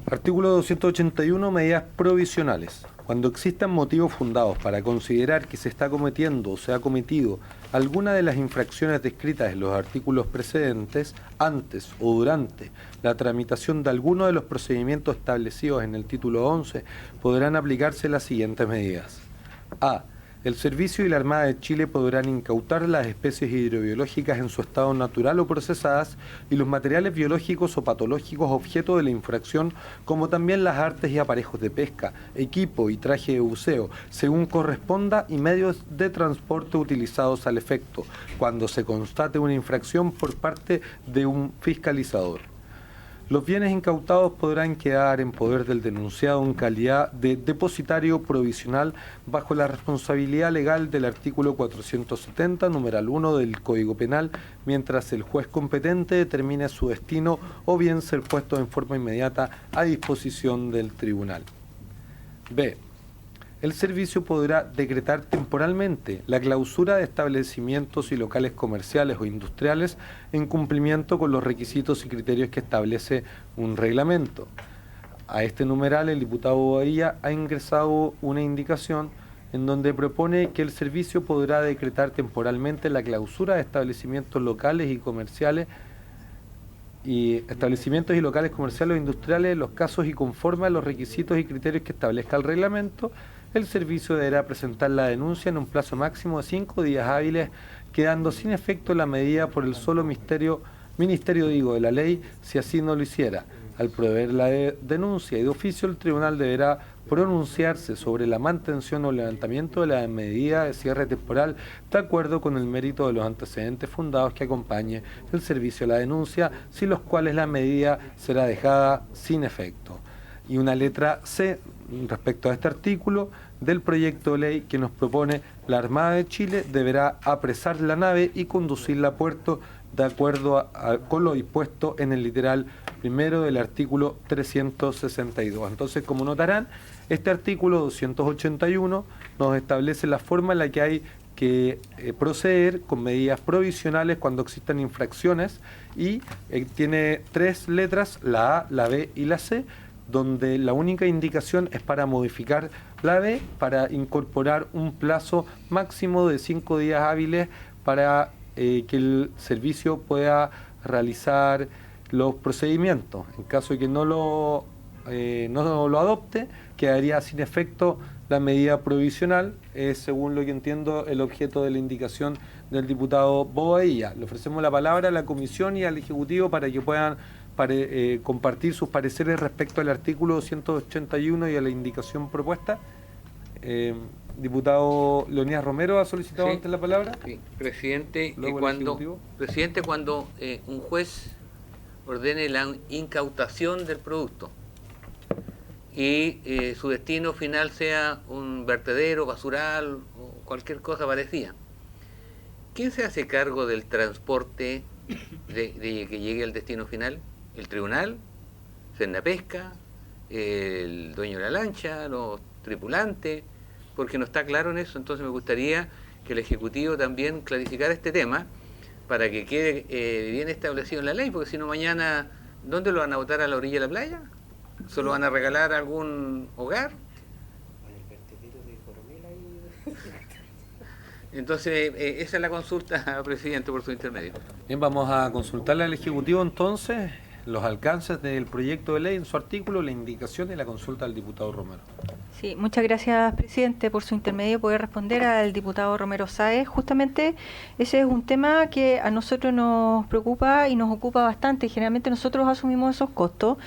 S2: artículo 281, medidas provisionales. Cuando existan motivos fundados para considerar que se está cometiendo o se ha cometido alguna de las infracciones descritas en los artículos precedentes, antes o durante la tramitación de alguno de los procedimientos establecidos en el título 11, podrán aplicarse las siguientes medidas. A. El Servicio y la Armada de Chile podrán incautar las especies hidrobiológicas en su estado natural o procesadas y los materiales biológicos o patológicos objeto de la infracción, como también las artes y aparejos de pesca, equipo y traje de buceo, según corresponda, y medios de transporte utilizados al efecto, cuando se constate una infracción por parte de un fiscalizador. Los bienes incautados podrán quedar en poder del denunciado en calidad de depositario provisional bajo la responsabilidad legal del artículo 470, numeral 1 del Código Penal, mientras el juez competente determine su destino o bien ser puesto en forma inmediata a disposición del tribunal. B. El servicio podrá decretar temporalmente la clausura de establecimientos y locales comerciales o industriales en cumplimiento con los requisitos y criterios que establece un reglamento. A este numeral el diputado Bobadilla ha ingresado una indicación en donde propone que el servicio podrá decretar temporalmente la clausura de establecimientos locales y comerciales locales comerciales o industriales en los casos y conforme a los requisitos y criterios que establezca el reglamento. El servicio deberá presentar la denuncia en un plazo máximo de 5 días hábiles quedando sin efecto la medida por el solo ministerio de la ley, si así no lo hiciera. Al proveer la denuncia y de oficio, el tribunal deberá pronunciarse sobre la mantención o levantamiento de la medida de cierre temporal de acuerdo con el mérito de los antecedentes fundados que acompañe el servicio a la denuncia, sin los cuales la medida será dejada sin efecto. Y una letra C respecto a este artículo del proyecto de ley que nos propone: la Armada de Chile deberá apresar la nave y conducirla a puerto de acuerdo con lo dispuesto en el literal primero del artículo 362. Entonces, como notarán, este artículo 281 nos establece la forma en la que hay que proceder con medidas provisionales cuando existan infracciones y tiene 3 letras, la A, la B y la C, donde la única indicación es para modificar la B, para incorporar un plazo máximo de 5 días hábiles para que el servicio pueda realizar los procedimientos. En caso de que no lo adopte, quedaría sin efecto la medida provisional, según lo que entiendo el objeto de la indicación del diputado Bobadilla. Le ofrecemos la palabra a la comisión y al Ejecutivo para que puedan compartir sus pareceres respecto al artículo 281 y a la indicación propuesta. Diputado Leonidas Romero ha solicitado antes la palabra.
S1: Sí, presidente, cuando un juez ordene la incautación del producto y su destino final sea un vertedero, basural o cualquier cosa parecida, ¿quién se hace cargo del transporte de que llegue al destino final? ¿El tribunal? ¿Sernapesca? ¿El dueño de la lancha? ¿Los tripulantes? Porque no está claro en eso. Entonces me gustaría que el Ejecutivo también clarificara este tema para que quede bien establecido en la ley, porque si no mañana, ¿dónde lo van a botar? ¿A la orilla de la playa? ¿Solo van a regalar a algún hogar? Entonces, esa es la consulta, presidente, por su intermedio.
S2: Bien, vamos a consultarle al Ejecutivo entonces los alcances del proyecto de ley en su artículo, la indicación y la consulta al diputado Romero.
S12: Sí, muchas gracias, presidente, por su intermedio poder responder al diputado Romero Sáez. Justamente ese es un tema que a nosotros nos preocupa y nos ocupa bastante. Generalmente nosotros asumimos esos costos.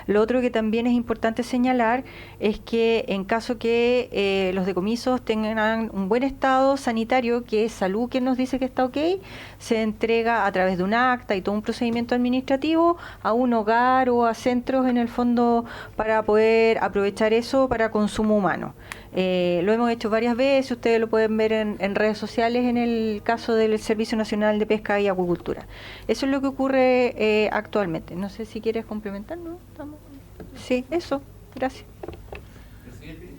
S12: Lo otro que también es importante señalar es que en caso que los decomisos tengan un buen estado sanitario, que es Salud quien nos dice que está ok, se entrega a través de un acta y todo un procedimiento administrativo a un hogar o a centros en el fondo para poder aprovechar eso para consumo humano. Lo hemos hecho varias veces, ustedes lo pueden ver en redes sociales en el caso del Servicio Nacional de Pesca y Acuicultura. Eso es lo que ocurre actualmente. No sé si quieres complementar, ¿no? Sí, eso. Gracias.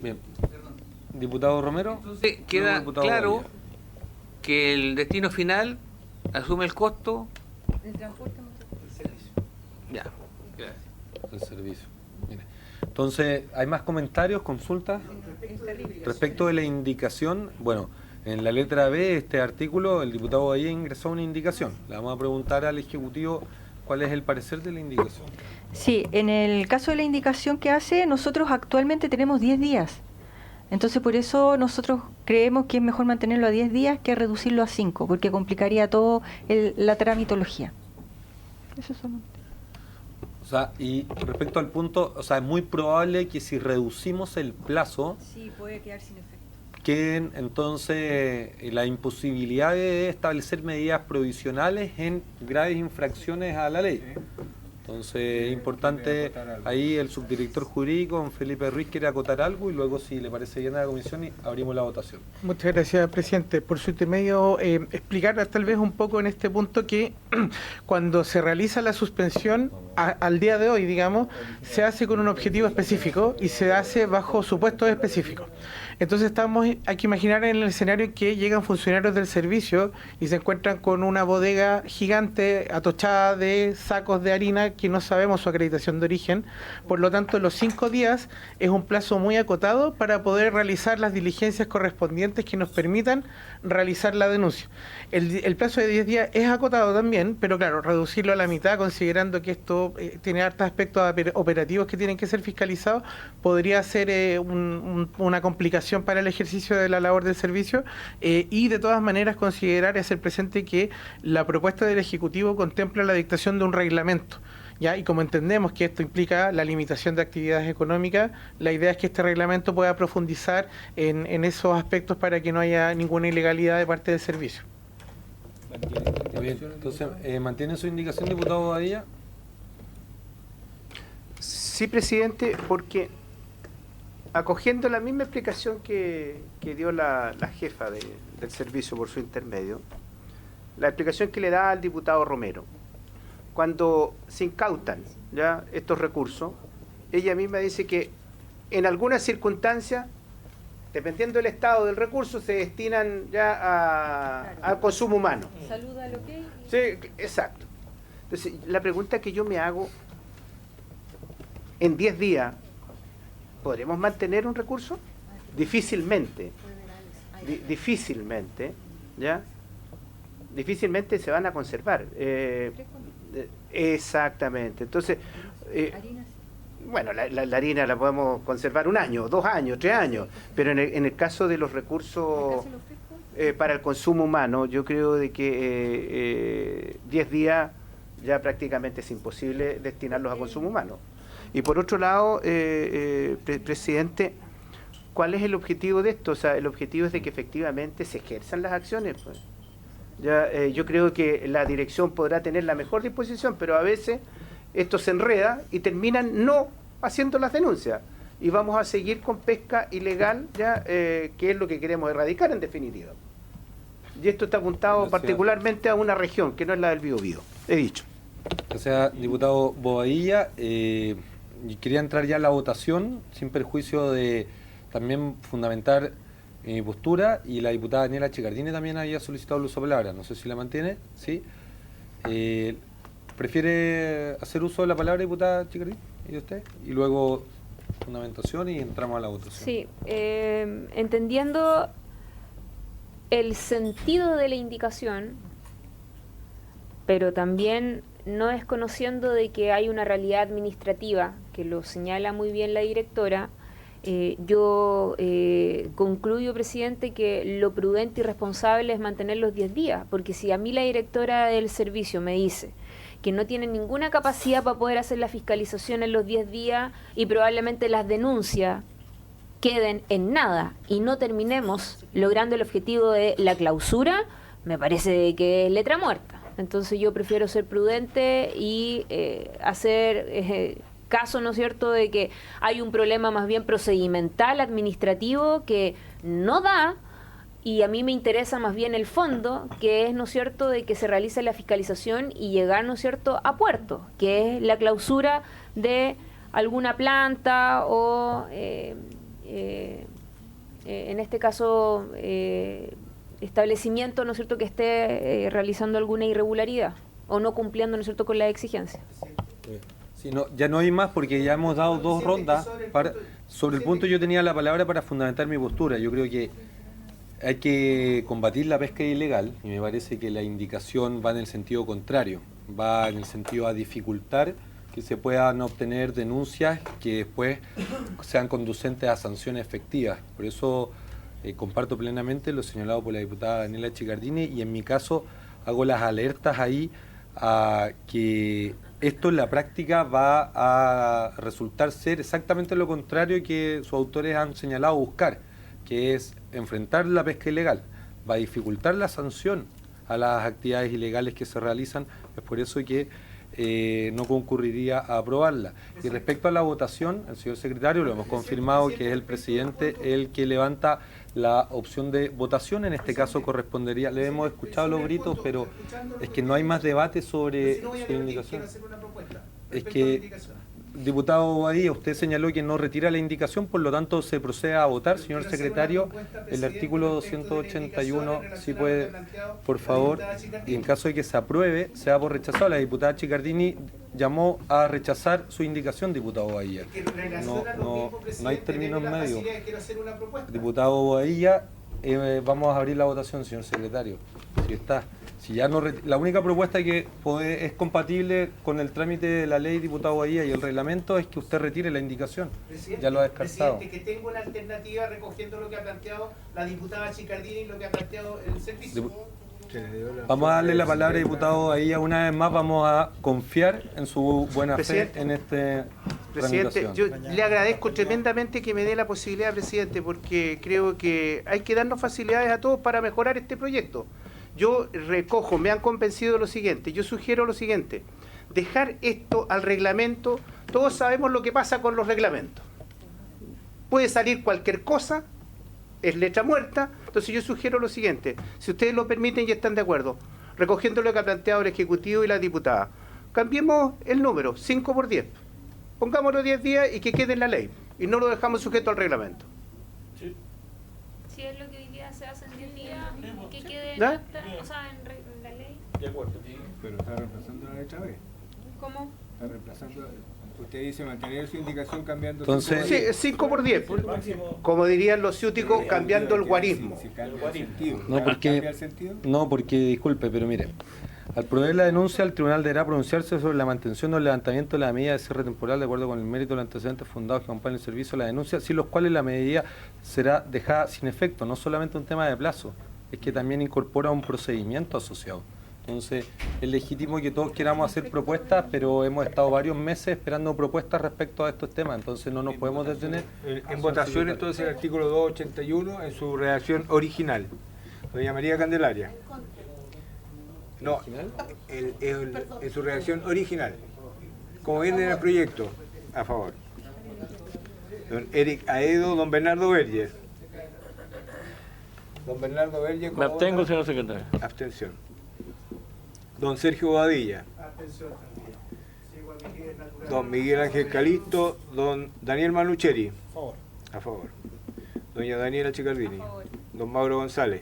S2: Bien. Diputado Romero.
S1: Entonces queda claro que el destino final asume el costo.
S12: El transporte.
S1: El servicio. Ya, gracias.
S2: El servicio. Mire. Entonces, ¿hay más comentarios, consultas? Respecto de la indicación, bueno, en la letra B de este artículo, el diputado ahí ingresó una indicación. Le vamos a preguntar al Ejecutivo cuál es el parecer de la indicación.
S12: Sí, en el caso de la indicación que hace, nosotros actualmente tenemos 10 días. Entonces, por eso nosotros creemos que es mejor mantenerlo a 10 días que reducirlo a 5, porque complicaría todo la tramitología. Eso es solamente.
S2: O sea, y respecto al punto, o sea, es muy probable que si reducimos el plazo,
S12: sí, puede quedar sin efecto.
S2: Queden entonces la imposibilidad de establecer medidas provisionales en graves infracciones a la ley. Entonces es importante, ahí el subdirector jurídico, don Felipe Ruiz, quiere acotar algo y luego, si le parece bien a la comisión, abrimos la votación.
S10: Muchas gracias, presidente. Por su intermedio, explicar tal vez un poco en este punto que cuando se realiza la suspensión, al día de hoy, digamos, se hace con un objetivo específico y se hace bajo supuestos específicos. Entonces hay que imaginar en el escenario que llegan funcionarios del servicio y se encuentran con una bodega gigante atochada de sacos de harina que no sabemos su acreditación de origen. Por lo tanto, los 5 días es un plazo muy acotado para poder realizar las diligencias correspondientes que nos permitan realizar la denuncia. El plazo de 10 días es acotado también, pero claro, reducirlo a la mitad, considerando que esto tiene hartos aspectos operativos que tienen que ser fiscalizados, podría ser una complicación para el ejercicio de la labor del servicio, y de todas maneras considerar y hacer presente que la propuesta del Ejecutivo contempla la dictación de un reglamento. ¿Ya? Y como entendemos que esto implica la limitación de actividades económicas, la idea es que este reglamento pueda profundizar en esos aspectos para que no haya ninguna ilegalidad de parte del servicio.
S2: Bien, entonces, ¿mantiene su indicación, diputado Bobadilla?
S4: Sí, presidente, porque acogiendo la misma explicación que dio la jefa del servicio por su intermedio, la explicación que le da al diputado Romero, cuando se incautan ya estos recursos, ella misma dice que en algunas circunstancias, dependiendo del estado del recurso, se destinan ya al consumo humano.
S12: Saluda lo que...
S4: Sí, exacto. Entonces, la pregunta que yo me hago, en 10 días, ¿podremos mantener un recurso? Difícilmente. Difícilmente, ¿ya? Difícilmente se van a conservar. Exactamente. Entonces, bueno, la harina la podemos conservar 1 año, 2 años, 3 años, pero en el caso de los recursos para el consumo humano, yo creo de que 10 días ya prácticamente es imposible destinarlos a consumo humano. Y por otro lado, presidente, ¿cuál es el objetivo de esto? O sea, el objetivo es de que efectivamente se ejerzan las acciones, pues. Ya, yo creo que la dirección podrá tener la mejor disposición, pero a veces esto se enreda y terminan no haciendo las denuncias. Y vamos a seguir con pesca ilegal, ya que es lo que queremos erradicar en definitiva. Y esto está apuntado particularmente a una región, que no es la del Biobío, he dicho.
S2: O sea, diputado Bobadilla, quería entrar ya a la votación, sin perjuicio de también fundamentar mi postura, y la diputada Daniela Chicardini también había solicitado el uso de palabra, no sé si la mantiene, ¿sí? ¿Prefiere hacer uso de la palabra, diputada Chicardini, y usted? Y luego fundamentación y entramos a la votación.
S6: Sí, entendiendo el sentido de la indicación, pero también no desconociendo de que hay una realidad administrativa, que lo señala muy bien la directora, yo concluyo, presidente, que lo prudente y responsable es mantener los 10 días, porque si a mí la directora del servicio me dice que no tiene ninguna capacidad para poder hacer la fiscalización en los 10 días y probablemente las denuncias queden en nada y no terminemos logrando el objetivo de la clausura, me parece que es letra muerta. Entonces yo prefiero ser prudente y hacer caso, ¿no es cierto?, de que hay un problema más bien procedimental, administrativo, que no da, y a mí me interesa más bien el fondo, que es, ¿no es cierto?, de que se realice la fiscalización y llegar, ¿no es cierto?, a puerto, que es la clausura de alguna planta o, en este caso, establecimiento, ¿no es cierto?, que esté realizando alguna irregularidad o no cumpliendo, ¿no es cierto?, con la exigencia.
S2: Sí, no, ya no hay más porque ya hemos dado 2 rondas. Sobre el punto yo tenía la palabra para fundamentar mi postura. Yo creo que hay que combatir la pesca ilegal y me parece que la indicación va en el sentido contrario. Va en el sentido a dificultar que se puedan obtener denuncias que después sean conducentes a sanciones efectivas. Por eso comparto plenamente lo señalado por la diputada Daniela Chicardini y en mi caso hago las alertas ahí a que esto en la práctica va a resultar ser exactamente lo contrario que sus autores han señalado buscar, que es enfrentar la pesca ilegal, va a dificultar la sanción a las actividades ilegales que se realizan, es por eso que no concurriría a aprobarla. Y respecto a la votación, el señor secretario, lo hemos confirmado que es el presidente el que levanta la opción de votación, en este caso correspondería, le hemos escuchado los gritos, pero es que no hay más debate sobre su indicación. Es que diputado Bobadilla, usted señaló que no retira la indicación, por lo tanto se procede a votar, señor secretario, el artículo 281, si puede, por favor, y en caso de que se apruebe, sea por rechazado. La diputada Chicardini llamó a rechazar su indicación, diputado Bobadilla. No hay términos medios. Diputado Bobadilla, vamos a abrir la votación, señor secretario. Si está. Si ya no la única propuesta que es compatible con el trámite de la ley, diputado Bahía, y el reglamento es que usted retire la indicación.
S4: Presidente,
S2: ya lo ha descartado.
S4: Presidente, que tengo una alternativa recogiendo lo que ha planteado la diputada Chicardini y lo que ha planteado el servicio.
S2: Vamos a darle la palabra, diputado Bahía, una vez más. Vamos a confiar en su buena fe en este.
S4: Presidente, yo le agradezco tremendamente que me dé la posibilidad, presidente, porque creo que hay que darnos facilidades a todos para mejorar este proyecto. Yo recojo, me han convencido de lo siguiente, yo sugiero lo siguiente, dejar esto al reglamento. Todos sabemos lo que pasa con los reglamentos. Puede salir cualquier cosa, es letra muerta. Entonces yo sugiero lo siguiente, si ustedes lo permiten y están de acuerdo, recogiendo lo que ha planteado el Ejecutivo y la diputada, cambiemos el número, 5 por 10. Pongámoslo 10 días y que quede en la ley, y no lo dejamos sujeto al reglamento.
S6: Sí. Si es lo que hoy día se hace en 10 días, que quede en
S4: ¿Ya?
S6: en la ley.
S3: De acuerdo. Pero está reemplazando la letra B.
S6: ¿Cómo?
S3: Está reemplazando. Usted dice mantener su indicación cambiando.
S2: Entonces,
S4: sí, 5 por 10. Como dirían los ciúticos, cambiando el guarismo.
S2: No, porque, disculpe, pero mire, al proveer la denuncia, el tribunal deberá pronunciarse sobre la mantención o el levantamiento de la medida de cierre temporal de acuerdo con el mérito de los antecedentes fundados que acompañan el servicio de la denuncia, sin los cuales la medida será dejada sin efecto. No solamente un tema de plazo, es que también incorpora un procedimiento asociado. Entonces, es legítimo que todos queramos hacer propuestas, pero hemos estado varios meses esperando propuestas respecto a estos temas, entonces no nos podemos detener.
S3: En votación, entonces, el artículo 281 en su redacción original. Doña María Candelaria. No, en su redacción original. Como viene en el proyecto, a favor. Don Eric Aedo, don Bernardo Verges. Don Bernardo Verges.
S9: Me abstengo, señor secretario.
S3: Abstención. Don Sergio Bobadilla. Don Miguel Ángel Calisto. Don Daniel Manucheri. A favor. Doña Daniela Chicardini. Don Mauro González.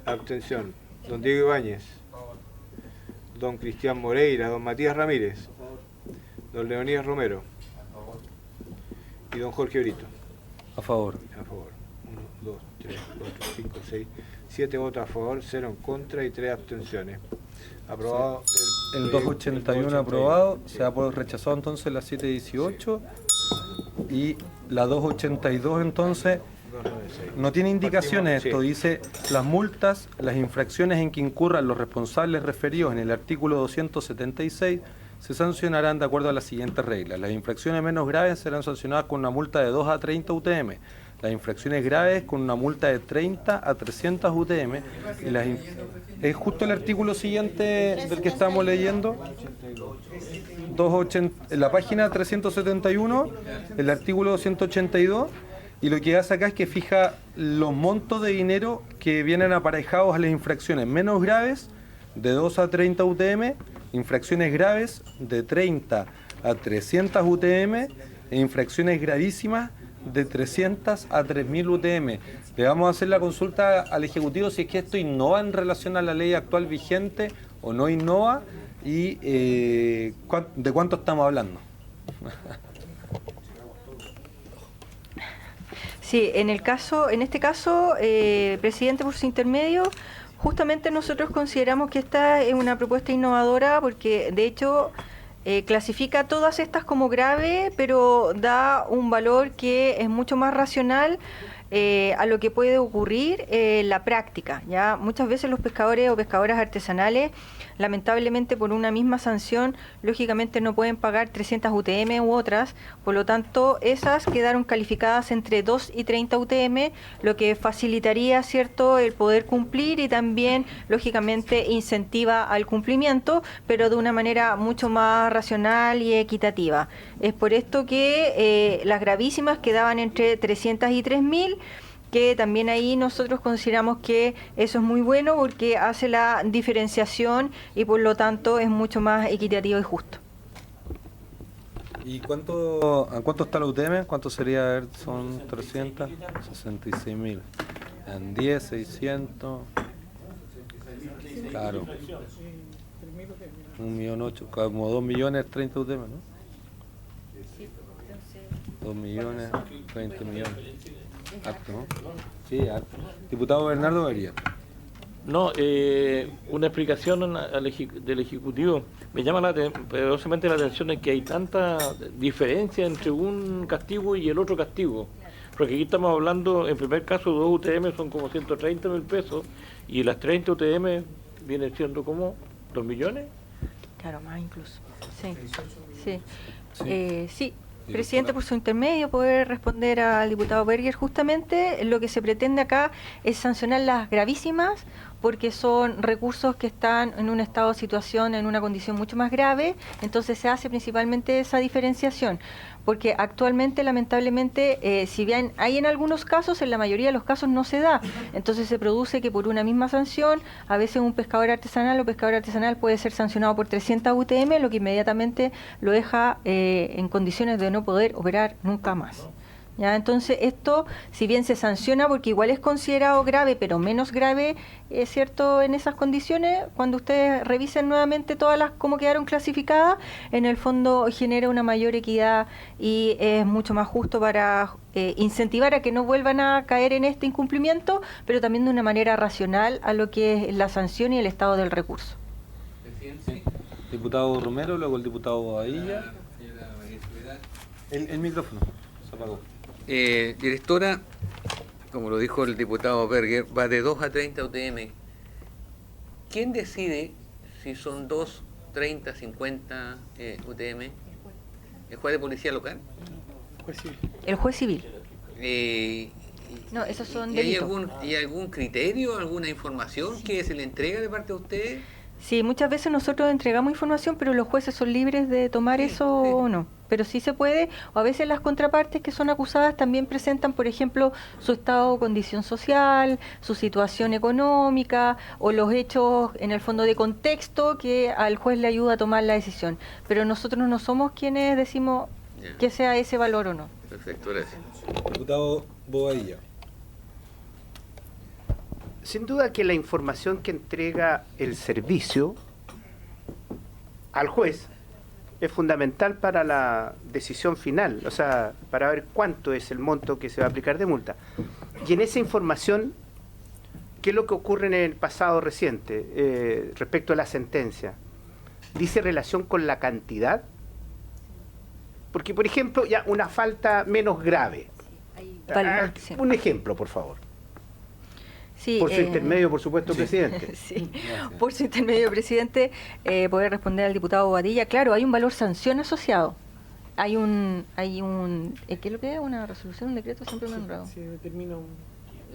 S3: Abstención. Don Diego Ibáñez. Don Cristian Moreira. Don Matías Ramírez. Don Leonídas Romero. Y don Jorge Brito.
S2: A favor.
S3: A favor. 1, 2, 3, 4, 5, 6, 7 votos a favor, 0 en contra y 3 abstenciones. Aprobado
S2: el 281 aprobado, se ha rechazado entonces la 718 y la 282 entonces no tiene indicaciones. Esto dice: las multas, las infracciones en que incurran los responsables referidos en el artículo 276 se sancionarán de acuerdo a las siguientes reglas. Las infracciones menos graves serán sancionadas con una multa de 2 a 30 UTM. Las infracciones graves con una multa de 30 a 300 UTM. Y es justo el artículo siguiente del que estamos leyendo. 280, en la página 371, el artículo 282. Y lo que hace acá es que fija los montos de dinero que vienen aparejados a las infracciones menos graves de 2 a 30 UTM, infracciones graves de 30 a 300 UTM e infracciones gravísimas de 300 a 3000 UTM. Le vamos a hacer la consulta al Ejecutivo si es que esto innova en relación a la ley actual vigente o no innova y de cuánto estamos hablando.
S12: Sí, en este caso, presidente, por su intermedio, justamente nosotros consideramos que esta es una propuesta innovadora porque, de hecho, clasifica todas estas como grave, pero da un valor que es mucho más racional a lo que puede ocurrir en la práctica. Ya muchas veces los pescadores o pescadoras artesanales, lamentablemente por una misma sanción, lógicamente no pueden pagar 300 UTM u otras, por lo tanto esas quedaron calificadas entre 2 y 30 UTM, lo que facilitaría, ¿cierto?, el poder cumplir y también, lógicamente, incentiva al cumplimiento, pero de una manera mucho más racional y equitativa. Es por esto que las gravísimas quedaban entre 300 y 3000, que también ahí nosotros consideramos que eso es muy bueno porque hace la diferenciación y por lo tanto es mucho más equitativo y justo.
S2: ¿Y a cuánto está la UTM? ¿Cuánto sería? A ver, son 366.000. En 10, 600. Claro. 1.800.000, como 2.030.000 UTM, ¿no? 2.030.000.000. Harto, ¿no? Sí, harto. Diputado Bernardo Varía.
S9: No, una explicación del Ejecutivo. Me llama poderosamente la atención en que hay tanta diferencia entre un castigo y el otro castigo. Porque aquí estamos hablando, en primer caso, 2 UTM son como 130.000 pesos y las 30 UTM vienen siendo como 2 millones.
S12: Claro, más incluso. Sí, sí. Sí. Presidente, por su intermedio, poder responder al diputado Berger. Justamente lo que se pretende acá es sancionar las gravísimas, porque son recursos que están en un estado de situación, en una condición mucho más grave, entonces se hace principalmente esa diferenciación, porque actualmente, lamentablemente, si bien hay en algunos casos, en la mayoría de los casos no se da, entonces se produce que por una misma sanción, a veces un pescador artesanal puede ser sancionado por 300 UTM, lo que inmediatamente lo deja en condiciones de no poder operar nunca más. ¿Ya? Entonces esto, si bien se sanciona porque igual es considerado grave, pero menos grave, es cierto, en esas condiciones, cuando ustedes revisen nuevamente todas las cómo quedaron clasificadas, en el fondo genera una mayor equidad y es mucho más justo para incentivar a que no vuelvan a caer en este incumplimiento, pero también de una manera racional a lo que es la sanción y el estado del recurso.
S2: Sí. Diputado Romero, luego el diputado Bobadilla. El micrófono se apagó.
S1: Directora, como lo dijo el diputado Berger, va de 2 a 30 UTM. ¿Quién decide si son 2, 30, 50 UTM? ¿El juez de policía local?
S12: El juez civil.
S1: No,
S12: esos son
S1: delitos. ¿Hay algún criterio, alguna información que se le entrega de parte de ustedes?
S12: Sí, muchas veces nosotros entregamos información, pero los jueces son libres de tomar eso o no. Pero sí se puede, o a veces las contrapartes que son acusadas también presentan, por ejemplo, su estado o condición social, su situación económica, o los hechos en el fondo de contexto que al juez le ayuda a tomar la decisión. Pero nosotros no somos quienes decimos que sea ese valor o no.
S1: Perfecto, gracias.
S2: Diputado Bobadilla.
S4: Sin duda que la información que entrega el servicio al juez es fundamental para la decisión final, o sea, para ver cuánto es el monto que se va a aplicar de multa. Y en esa información, ¿qué es lo que ocurre en el pasado reciente respecto a la sentencia? ¿Dice relación con la cantidad? Porque, por ejemplo, ya una falta menos grave. Un ejemplo, por favor.
S12: Sí,
S4: por su intermedio, por supuesto, presidente.
S12: Sí, por su intermedio, presidente, poder responder al diputado Bobadilla. Claro, hay un valor sanción asociado. Hay un ¿qué es lo que es? ¿Una resolución, un decreto? Siempre me he nombrado.
S10: Sí, determina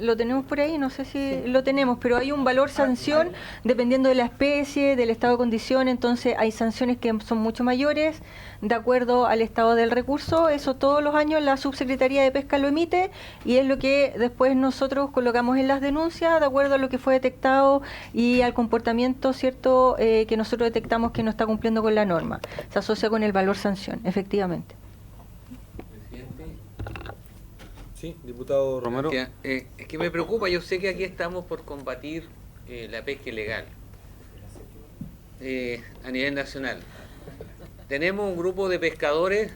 S12: Lo tenemos por ahí, no sé si lo tenemos, pero hay un valor sanción dependiendo de la especie, del estado de condición, entonces hay sanciones que son mucho mayores de acuerdo al estado del recurso. Eso todos los años la Subsecretaría de Pesca lo emite y es lo que después nosotros colocamos en las denuncias de acuerdo a lo que fue detectado y al comportamiento cierto que nosotros detectamos que no está cumpliendo con la norma. Se asocia con el valor sanción, efectivamente.
S2: Sí, diputado Romero.
S1: Es que me preocupa, yo sé que aquí estamos por combatir la pesca ilegal a nivel nacional. Tenemos un grupo de pescadores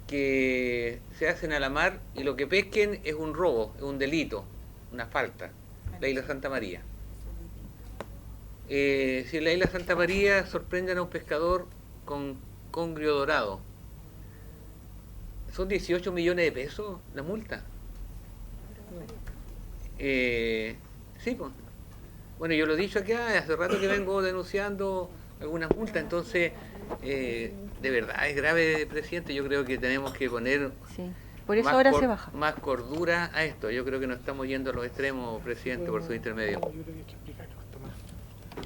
S1: que se hacen a la mar y lo que pesquen es un robo, es un delito, una falta. La isla Santa María. Si en la isla Santa María sorprenden a un pescador con congrio dorado, son 18 millones de pesos la multa. Sí, pues. Bueno, yo lo he dicho acá, hace rato que vengo denunciando algunas multas, entonces de verdad es grave, presidente. Yo creo que tenemos que poner
S12: por eso ahora se baja
S1: más cordura a esto. Yo creo que nos estamos yendo a los extremos, presidente, por su intermedio.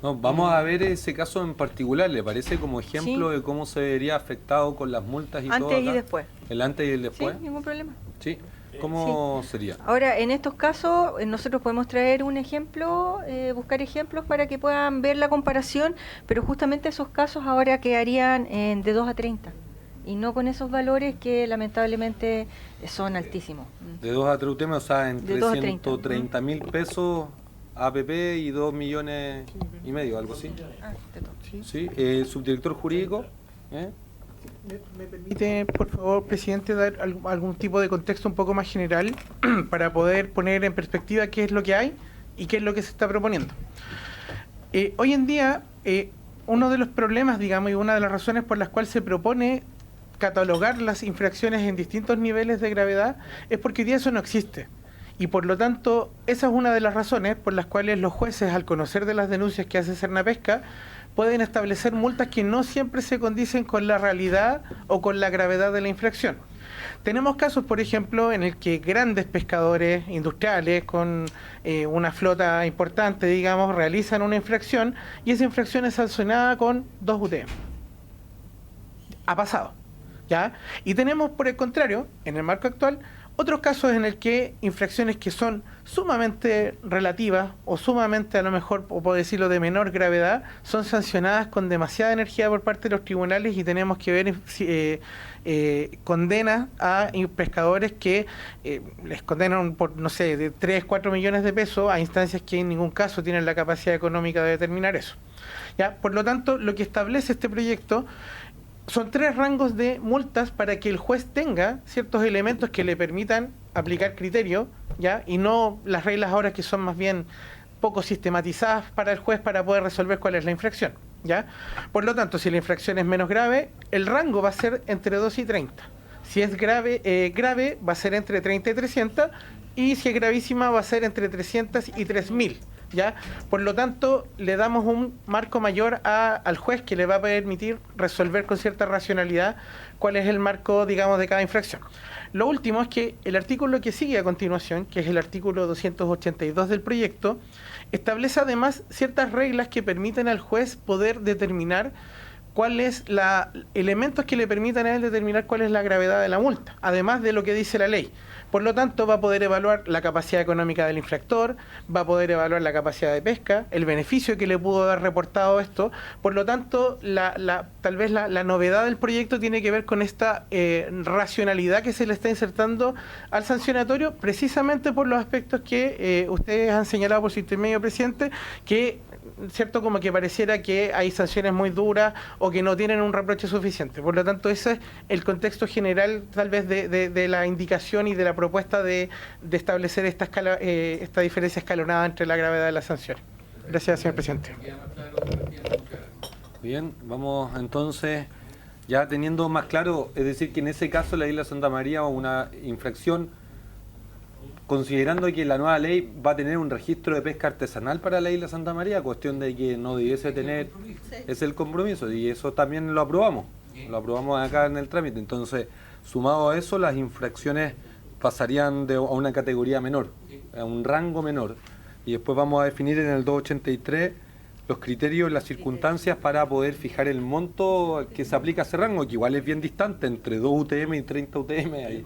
S2: No, vamos a ver ese caso en particular, ¿le parece como ejemplo de cómo se vería afectado con las multas y todo?
S12: Antes y después.
S2: El antes y el después.
S12: Sí, ningún problema.
S2: Sí. ¿Cómo sería?
S12: Ahora, en estos casos, nosotros podemos traer un ejemplo, buscar ejemplos para que puedan ver la comparación, pero justamente esos casos ahora quedarían de 2 a 30. y no con esos valores que lamentablemente son altísimos.
S2: De 2 a 3 UTM, o sea, entre
S12: De 2 a
S2: 130.000 pesos APP y 2,5 millones, algo así. Sí, subdirector jurídico.
S10: ¿Me permite, por favor, presidente, dar algún tipo de contexto un poco más general para poder poner en perspectiva qué es lo que hay y qué es lo que se está proponiendo? Hoy en día, uno de los problemas, digamos, y una de las razones por las cuales se propone catalogar las infracciones en distintos niveles de gravedad es porque hoy día eso no existe. Y por lo tanto, esa es una de las razones por las cuales los jueces, al conocer de las denuncias que hace Cernapesca, pueden establecer multas que no siempre se condicen con la realidad o con la gravedad de la infracción. Tenemos casos, por ejemplo, en el que grandes pescadores industriales con una flota importante, digamos, realizan una infracción y esa infracción es sancionada con 2 UTM. Ha pasado, ¿ya? Y tenemos, por el contrario, en el marco actual, otros casos en el que infracciones que son sumamente relativas o sumamente, a lo mejor, o puedo decirlo, de menor gravedad, son sancionadas con demasiada energía por parte de los tribunales y tenemos que ver condenas a pescadores que les condenan por, no sé, de 3, 4 millones de pesos a instancias que en ningún caso tienen la capacidad económica de determinar eso. ¿Ya? Por lo tanto, lo que establece este proyecto son 3 rangos de multas para que el juez tenga ciertos elementos que le permitan aplicar criterio, ¿ya? Y no las reglas ahora que son más bien poco sistematizadas para el juez para poder resolver cuál es la infracción, ¿ya? Por lo tanto, si la infracción es menos grave, el rango va a ser entre 2 y 30. Si es grave, va a ser entre 30 y 300, y si es gravísima va a ser entre 300 y 3.000. ¿Ya? Por lo tanto, le damos un marco mayor al juez que le va a permitir resolver con cierta racionalidad cuál es el marco, digamos, de cada infracción. Lo último es que el artículo que sigue a continuación, que es el artículo 282 del proyecto, establece además ciertas reglas que permiten al juez poder determinar cuáles elementos que le permitan a él determinar cuál es la gravedad de la multa, además de lo que dice la ley. Por lo tanto, va a poder evaluar la capacidad económica del infractor, va a poder evaluar la capacidad de pesca, el beneficio que le pudo haber reportado esto. Por lo tanto, tal vez la novedad del proyecto tiene que ver con esta racionalidad que se le está insertando al sancionatorio, precisamente por los aspectos que ustedes han señalado por su intermedio, presidente, que cierto como que pareciera que hay sanciones muy duras o que no tienen un reproche suficiente. Por lo tanto, ese es el contexto general tal vez de la indicación y de la propuesta de establecer esta diferencia escalonada entre la gravedad de las sanciones. Gracias, señor presidente.
S2: Bien, vamos entonces ya teniendo más claro, es decir, que en ese caso la isla Santa María o una infracción, considerando que la nueva ley va a tener un registro de pesca artesanal para la isla Santa María, cuestión de que no debiese tener, es el compromiso, y eso también lo aprobamos acá en el trámite. Entonces, sumado a eso, las infracciones pasarían a una categoría menor, a un rango menor, y después vamos a definir en el 283 los criterios, las circunstancias para poder fijar el monto que se aplica a ese rango, que igual es bien distante, entre 2 UTM y 30 UTM hay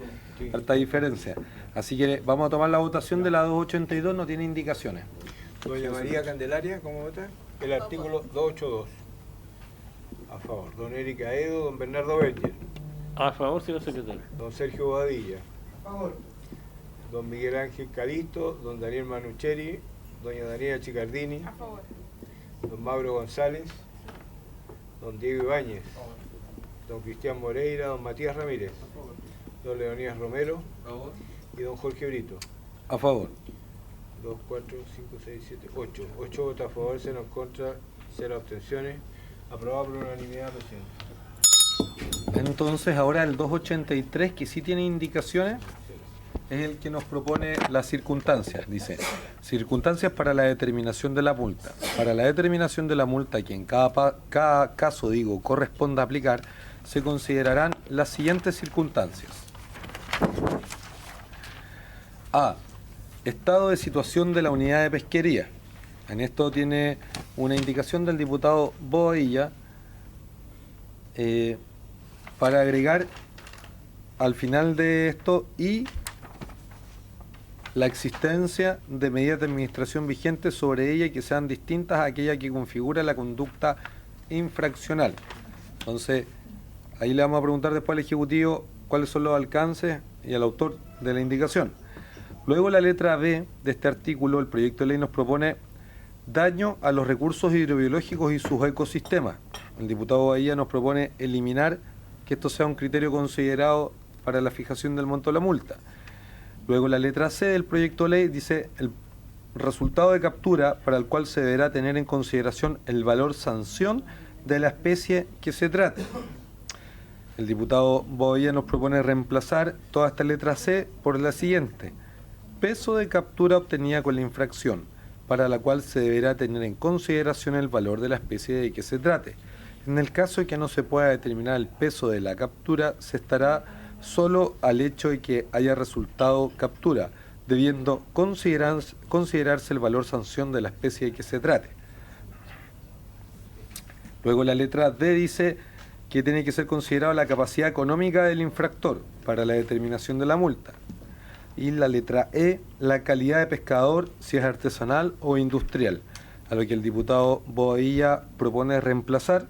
S2: alta diferencia. Así que vamos a tomar la votación de la 282, no tiene indicaciones.
S3: Doña María Candelaria, ¿cómo vota? El artículo 282. A favor. Don Erika Edo, don Bernardo Becher.
S9: A favor, señor secretario.
S3: Don Sergio Bobadilla.
S11: A favor.
S3: Don Miguel Ángel Calisto, don Daniel Manucheri, doña Daniela Chicardini.
S11: A favor.
S3: Don Mauro González, don Diego Ibáñez, don Cristian Moreira, don Matías Ramírez, don Leonídas Romero y don Jorge Brito.
S2: A favor.
S3: 2, 4, 5, 6, 7, 8. 8 votos a favor, 0 en contra, 0 abstenciones. Aprobado por unanimidad, presidente.
S2: Entonces ahora el 283, que sí tiene indicaciones, es el que nos propone las circunstancias. Dice, circunstancias para la determinación de la multa. Para la determinación de la multa que en cada caso, corresponda aplicar, se considerarán las siguientes circunstancias. A. Estado de situación de la unidad de pesquería. En esto tiene una indicación del diputado Bobadilla para agregar al final de esto y la existencia de medidas de administración vigentes sobre ella y que sean distintas a aquella que configura la conducta infraccional. Entonces, Ahí le vamos a preguntar después al Ejecutivo cuáles son los alcances y al autor de la indicación. Luego la letra B de este artículo, el proyecto de ley nos propone daño a los recursos hidrobiológicos y sus ecosistemas. El diputado Bahía nos propone eliminar que esto sea un criterio considerado para la fijación del monto de la multa. Luego la letra C del proyecto de ley dice el resultado de captura para el cual se deberá tener en consideración el valor sanción de la especie que se trate. El diputado Bahía nos propone reemplazar toda esta letra C por la siguiente: peso de captura obtenida con la infracción, para la cual se deberá tener en consideración el valor de la especie de que se trate. En el caso de que no se pueda determinar el peso de la captura, se estará solo al hecho de que haya resultado captura, debiendo considerarse el valor sanción de la especie de que se trate. Luego la letra D dice que tiene que ser considerada la capacidad económica del infractor para la determinación de la multa. Y la letra E, la calidad de pescador, si es artesanal o industrial, a lo que el diputado Boadilla propone reemplazar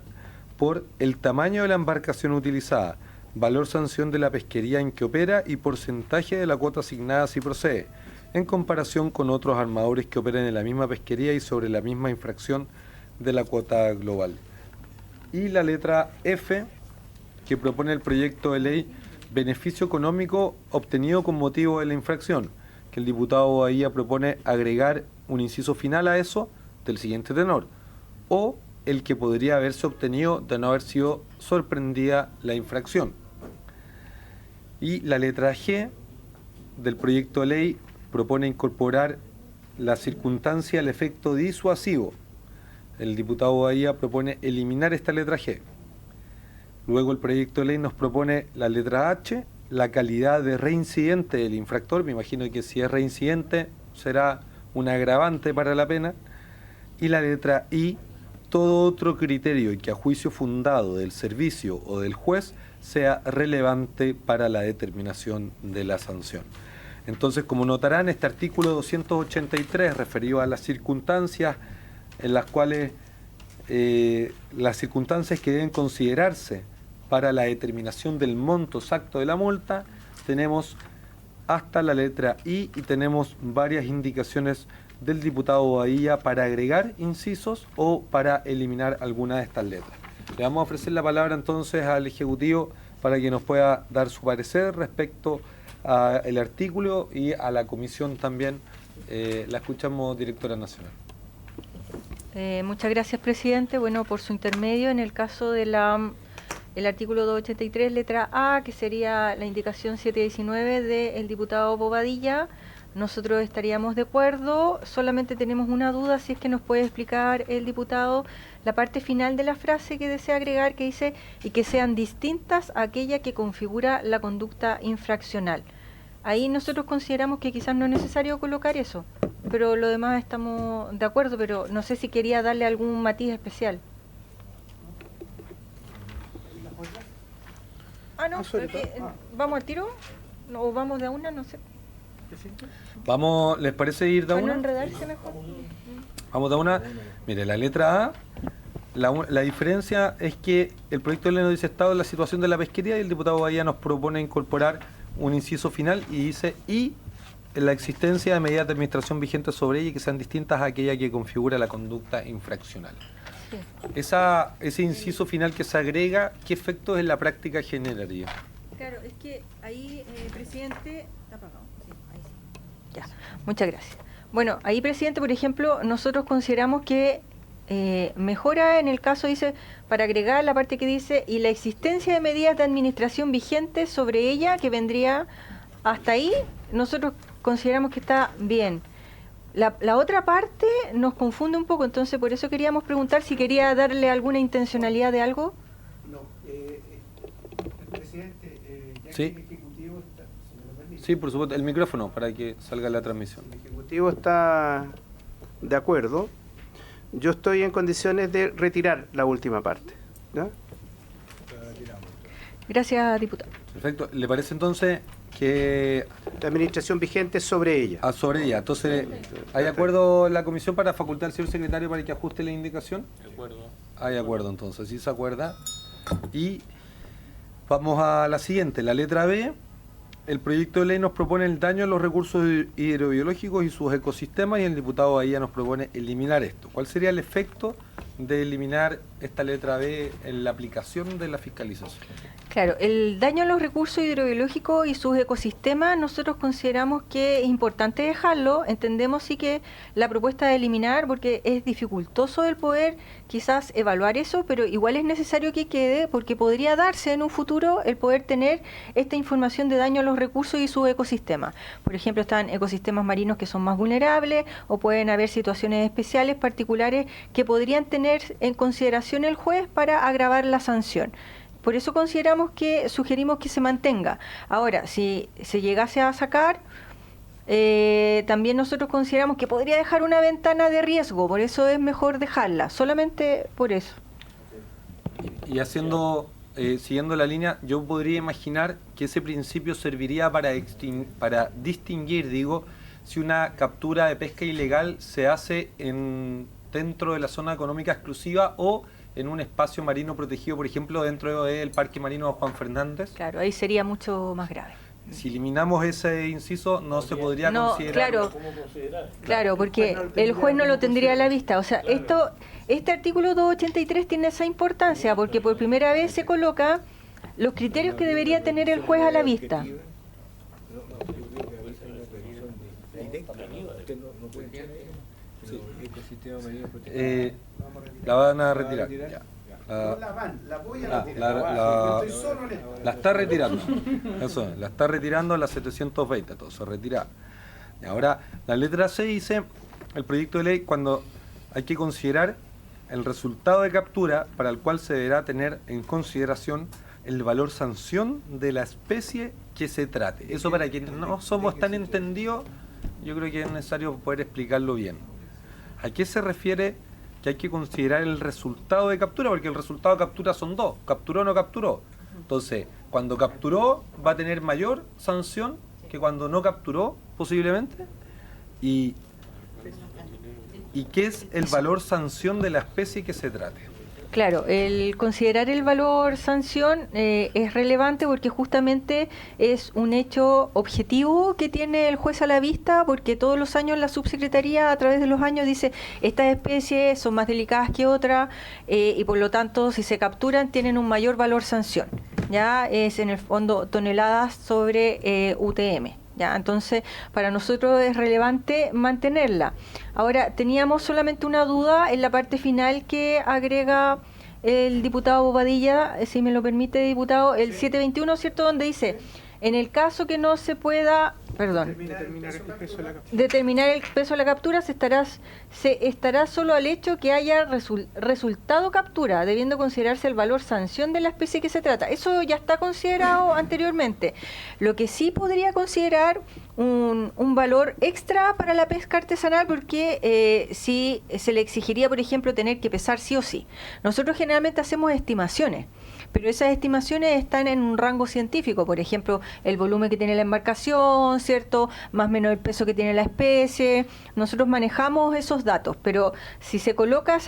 S2: por el tamaño de la embarcación utilizada, valor sanción de la pesquería en que opera y porcentaje de la cuota asignada si procede, en comparación con otros armadores que operen en la misma pesquería y sobre la misma infracción de la cuota global. Y la letra F, que propone el proyecto de ley beneficio económico obtenido con motivo de la infracción, que el diputado Bahía propone agregar un inciso final a eso del siguiente tenor: o el que podría haberse obtenido de no haber sido sorprendida la infracción. Y la letra G del proyecto de ley propone incorporar la circunstancia al efecto disuasivo. El diputado Bahía propone eliminar esta letra G. Luego el proyecto de ley nos propone la letra H, la calidad de reincidente del infractor. Me imagino que si es reincidente será un agravante para la pena. Y la letra I, todo otro criterio que a juicio fundado del servicio o del juez sea relevante para la determinación de la sanción. Entonces, como notarán, este artículo 283 referido a las circunstancias en las cuales las circunstancias que deben considerarse para la determinación del monto exacto de la multa, tenemos hasta la letra I y tenemos varias indicaciones del diputado Bahía para agregar incisos o para eliminar alguna de estas letras. Le vamos a ofrecer la palabra entonces al Ejecutivo para que nos pueda dar su parecer respecto al artículo y a la comisión también. La escuchamos, directora nacional.
S12: Muchas gracias, presidente. Bueno, por su intermedio, en el caso de el artículo 283, letra A, que sería la indicación 719 del diputado Bobadilla, nosotros estaríamos de acuerdo. Solamente tenemos una duda, si es que nos puede explicar el diputado la parte final de la frase que desea agregar, que dice y que sean distintas a aquella que configura la conducta infraccional. Ahí nosotros consideramos que quizás no es necesario colocar eso, pero lo demás estamos de acuerdo, pero no sé si quería darle algún matiz especial. No, ¿vamos al tiro? ¿O vamos de a una? No sé.
S2: Vamos, ¿les parece ir de a una?
S12: ¿Para no enredarse mejor?
S2: Vamos de a una. Mire, la letra A, la diferencia es que el proyecto de ley nos dice estado en la situación de la pesquería y el diputado Bahía nos propone incorporar un inciso final y dice y la existencia de medidas de administración vigentes sobre ella y que sean distintas a aquella que configura la conducta infraccional. Sí. Ese inciso final que se agrega, ¿qué efectos en la práctica generaría?
S12: Claro, es que ahí, presidente, está apagado. Sí, ahí sí. Ya, muchas gracias. Bueno, ahí, presidente, por ejemplo, nosotros consideramos que mejora en el caso, dice, para agregar la parte que dice, y la existencia de medidas de administración vigentes sobre ella, que vendría hasta ahí, nosotros consideramos que está bien. La otra parte nos confunde un poco, entonces por eso queríamos preguntar si quería darle alguna intencionalidad de algo.
S11: No, presidente, ya
S2: ¿sí?
S11: Que el Ejecutivo está, si me lo permite.
S2: Sí, por supuesto, el micrófono para que salga la transmisión.
S4: El Ejecutivo está de acuerdo. Yo estoy en condiciones de retirar la última parte, ¿no?
S12: Gracias, diputado.
S2: Perfecto. ¿Le parece entonces que
S4: la administración vigente sobre ella?
S2: Sobre ella. Entonces, ¿hay acuerdo en la comisión para facultar al señor secretario para que ajuste la indicación?
S9: De acuerdo.
S2: Hay acuerdo, entonces. Sí se acuerda. Y Vamos a la siguiente, la letra B. El proyecto de ley nos propone el daño a los recursos hidrobiológicos y sus ecosistemas y el diputado Bahía nos propone eliminar esto. ¿Cuál sería el efecto de eliminar esta letra B en la aplicación de la fiscalización?
S12: Claro, el daño a los recursos hidrobiológicos y sus ecosistemas nosotros consideramos que es importante dejarlo. Entendemos sí que la propuesta de eliminar, porque es dificultoso el poder quizás evaluar eso, pero igual es necesario que quede porque podría darse en un futuro el poder tener esta información de daño a los recursos y sus ecosistemas. Por ejemplo, están ecosistemas marinos que son más vulnerables o pueden haber situaciones especiales, particulares, que podrían tener en consideración el juez para agravar la sanción. Por eso sugerimos que se mantenga. Ahora, si se llegase a sacar, también nosotros consideramos que podría dejar una ventana de riesgo, por eso es mejor dejarla, solamente por eso.
S2: Y siguiendo la línea, yo podría imaginar que ese principio serviría para distinguir, si una captura de pesca ilegal se hace dentro de la zona económica exclusiva o en un espacio marino protegido, por ejemplo, dentro del Parque Marino Juan Fernández.
S12: Claro, ahí sería mucho más grave.
S2: Si eliminamos ese inciso, no se podría considerar.
S12: Claro, porque el juez no lo tendría a la vista. O sea, este artículo 283 tiene esa importancia, porque por primera vez se coloca los criterios que debería tener el juez a la vista.
S2: La van a retirar. La está retirando. Eso, la está retirando a la 720, todo se retira. Y ahora, la letra C dice, el proyecto de ley, cuando hay que considerar el resultado de captura para el cual se deberá tener en consideración el valor sanción de la especie que se trate. Eso para quienes no somos tan entendidos, yo creo que es necesario poder explicarlo bien. ¿A qué se refiere que hay que considerar el resultado de captura? Porque el resultado de captura son dos, capturó o no capturó. Entonces, cuando capturó va a tener mayor sanción que cuando no capturó, posiblemente. ¿Y qué es el valor sanción de la especie que se trate?
S12: Claro, el considerar el valor sanción es relevante porque justamente es un hecho objetivo que tiene el juez a la vista, porque todos los años la subsecretaría a través de los años dice estas especies son más delicadas que otras y por lo tanto si se capturan tienen un mayor valor sanción. Ya es en el fondo toneladas sobre UTM. ¿Ya? Entonces, para nosotros es relevante mantenerla. Ahora, teníamos solamente una duda en la parte final que agrega el diputado Bobadilla, si me lo permite, diputado, el 721, ¿cierto? Donde dice, en el caso que no se pueda, determinar el peso de la captura, se estará solo al hecho que haya resultado captura, debiendo considerarse el valor sanción de la especie que se trata. Eso ya está considerado anteriormente. Lo que sí podría considerar un valor extra para la pesca artesanal, porque sí se le exigiría, por ejemplo, tener que pesar sí o sí. Nosotros generalmente hacemos estimaciones, pero esas estimaciones están en un rango científico, por ejemplo, el volumen que tiene la embarcación, ¿cierto? Más o menos el peso que tiene la especie. Nosotros manejamos esos datos, pero si se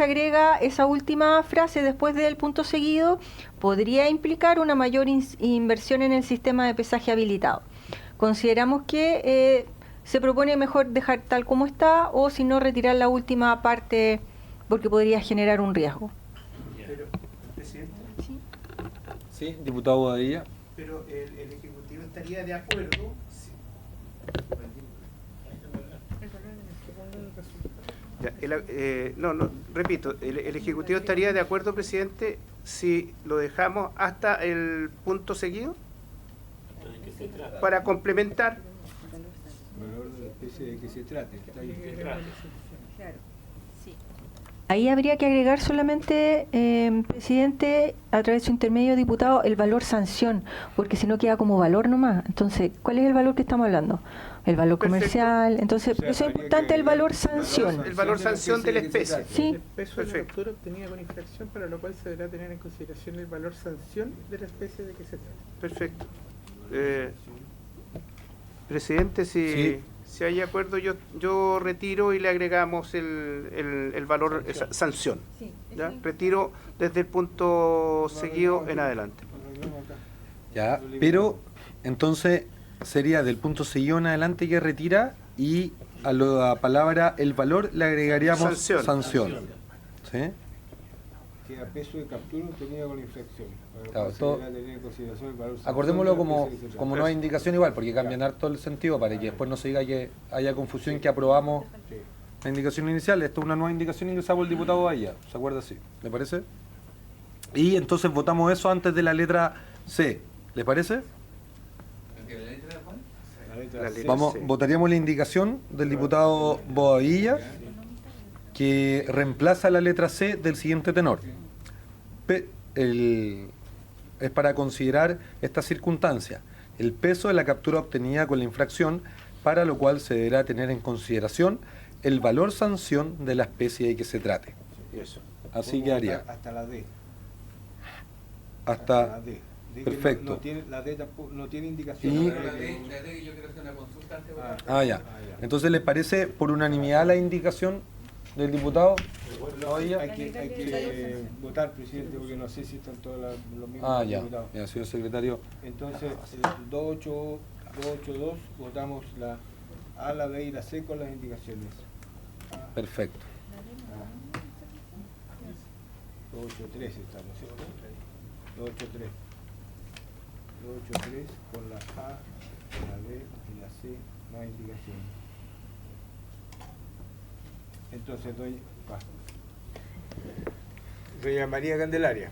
S12: agrega esa última frase después del punto seguido, podría implicar una mayor inversión en el sistema de pesaje habilitado. Consideramos que se propone mejor dejar tal como está o si no retirar la última parte porque podría generar un riesgo.
S2: Sí, diputado Bobadilla.
S11: Pero el Ejecutivo estaría de acuerdo. Repito, el Ejecutivo estaría de acuerdo, presidente, si lo dejamos hasta el punto seguido para complementar.
S3: De que se trate.
S12: Ahí habría que agregar solamente, presidente, a través de su intermedio diputado, el valor sanción, porque si no queda como valor nomás. Entonces, ¿cuál es el valor que estamos hablando? El valor comercial. Entonces, eso es importante, el valor sanción.
S11: El valor sanción de la especie.
S12: Sí.
S10: El peso de la captura obtenida con infracción, para lo cual se deberá tener en consideración el valor sanción de la especie de que se trata.
S11: Perfecto. Presidente, si hay acuerdo, yo retiro y le agregamos el valor sanción. ¿Ya? Retiro desde el punto seguido en adelante.
S2: Ya, pero entonces sería del punto seguido en adelante que retira y a la palabra el valor le agregaríamos sanción. ¿Sí?
S3: Que a peso de captura obtenida con la infracción.
S2: Claro, acordémoslo como nueva indicación igual, porque cambian harto el sentido para que después no se diga que haya confusión que aprobamos la indicación inicial. Esto es una nueva indicación ingresada por el diputado Bahía, ¿se acuerda así? ¿Le parece? Y entonces votamos eso antes de la letra C, ¿le parece? Votaríamos la indicación del diputado Bobadilla que reemplaza la letra C del siguiente tenor. Es para considerar esta circunstancia: el peso de la captura obtenida con la infracción, para lo cual se deberá tener en consideración el valor sanción de la especie de que se trate.
S3: Eso.
S2: Así quedaría.
S3: Hasta la D.
S2: Hasta
S3: la D.
S2: Perfecto.
S3: La D tampoco, no tiene indicación.
S2: Y,
S1: La D, yo quiero hacer una consulta antes
S2: de ya. Entonces, ¿le parece por unanimidad la indicación del diputado?
S3: Hay que votar, presidente, porque no sé si están todos los mismos diputados.
S2: Ya, señor secretario.
S3: Entonces, 282 votamos la A, la B y la C con las indicaciones.
S2: Perfecto.
S3: 283 estamos, ¿cierto? 283. 283 con la A, la B y la C más indicaciones. Entonces, doña María Candelaria,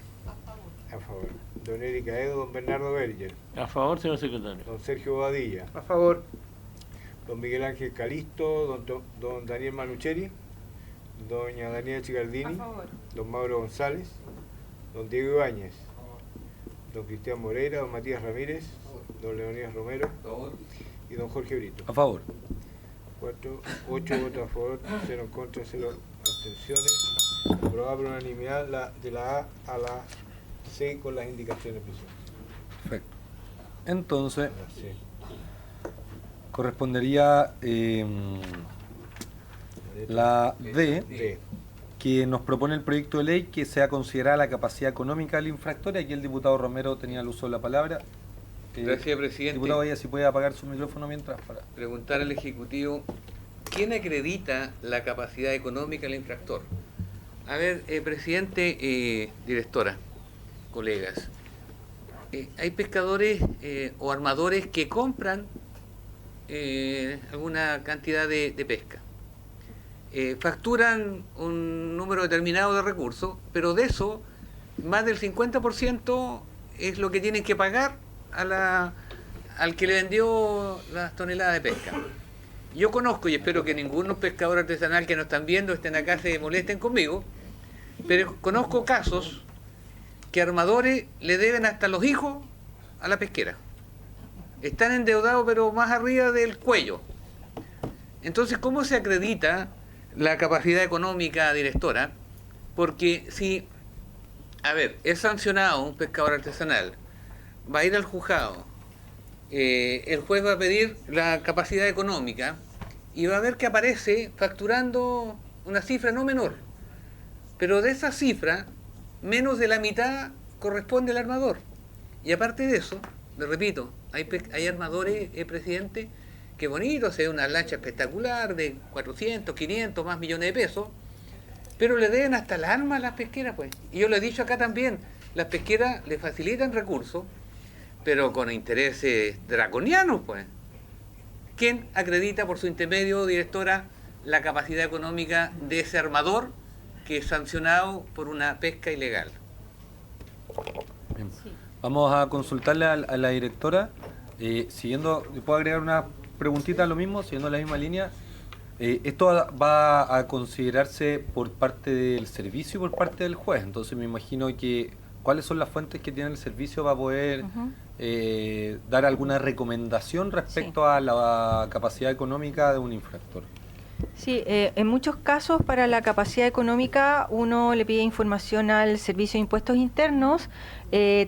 S3: a favor. Don Erika Edo, don Bernardo Berger.
S9: A favor, señor secretario.
S3: Don Sergio Bobadilla.
S11: A favor.
S3: Don Miguel Ángel Calisto, don Daniel Manucheri, doña Daniela Chicardini, don Mauro González, don Diego Ibáñez, don Cristian Moreira, don Matías Ramírez, don Leonidas Romero y don Jorge Brito.
S2: A favor.
S3: 8 votos a favor, 0 en contra, 0 abstenciones. Aprobada por unanimidad de la A a la C con las indicaciones presentes.
S2: Perfecto. Entonces, correspondería la D, que nos propone el proyecto de ley que sea considerada la capacidad económica del infractor. Aquí el diputado Romero tenía el uso de la palabra.
S1: Gracias, presidente.
S2: Diputado Bahía, si puede apagar su micrófono mientras para
S1: preguntar al Ejecutivo, ¿quién acredita la capacidad económica del infractor? A ver, presidente, directora, colegas, hay pescadores o armadores que compran alguna cantidad de pesca. Facturan un número determinado de recursos, pero de eso, más del 50% es lo que tienen que pagar al que le vendió las toneladas de pesca. Yo conozco, y espero que ningún pescador artesanal que nos están viendo estén acá se molesten conmigo, pero conozco casos que armadores le deben hasta los hijos a la pesquera. Están endeudados, pero más arriba del cuello. Entonces, ¿cómo se acredita la capacidad económica directora? Porque si, es sancionado un pescador artesanal, va a ir al juzgado, el juez va a pedir la capacidad económica y va a ver que aparece facturando una cifra no menor, pero de esa cifra, menos de la mitad corresponde al armador. Y aparte de eso, le repito, hay armadores, presidente, que bonito, se ve una lancha espectacular de 400, 500, más millones de pesos, pero le deben hasta el alma a las pesqueras, pues. Y yo lo he dicho acá también, las pesqueras le facilitan recursos, pero con intereses draconianos, pues. ¿Quién acredita por su intermedio, directora, la capacidad económica de ese armador que es sancionado por una pesca ilegal?
S2: Bien. Vamos a consultarle a la directora, siguiendo, ¿puedo agregar una preguntita a lo mismo, siguiendo la misma línea? Esto va a considerarse por parte del servicio y por parte del juez, entonces me imagino que ¿cuáles son las fuentes que tiene el servicio para poder dar alguna recomendación respecto a la capacidad económica de un infractor?
S12: Sí, en muchos casos para la capacidad económica uno le pide información al Servicio de Impuestos Internos.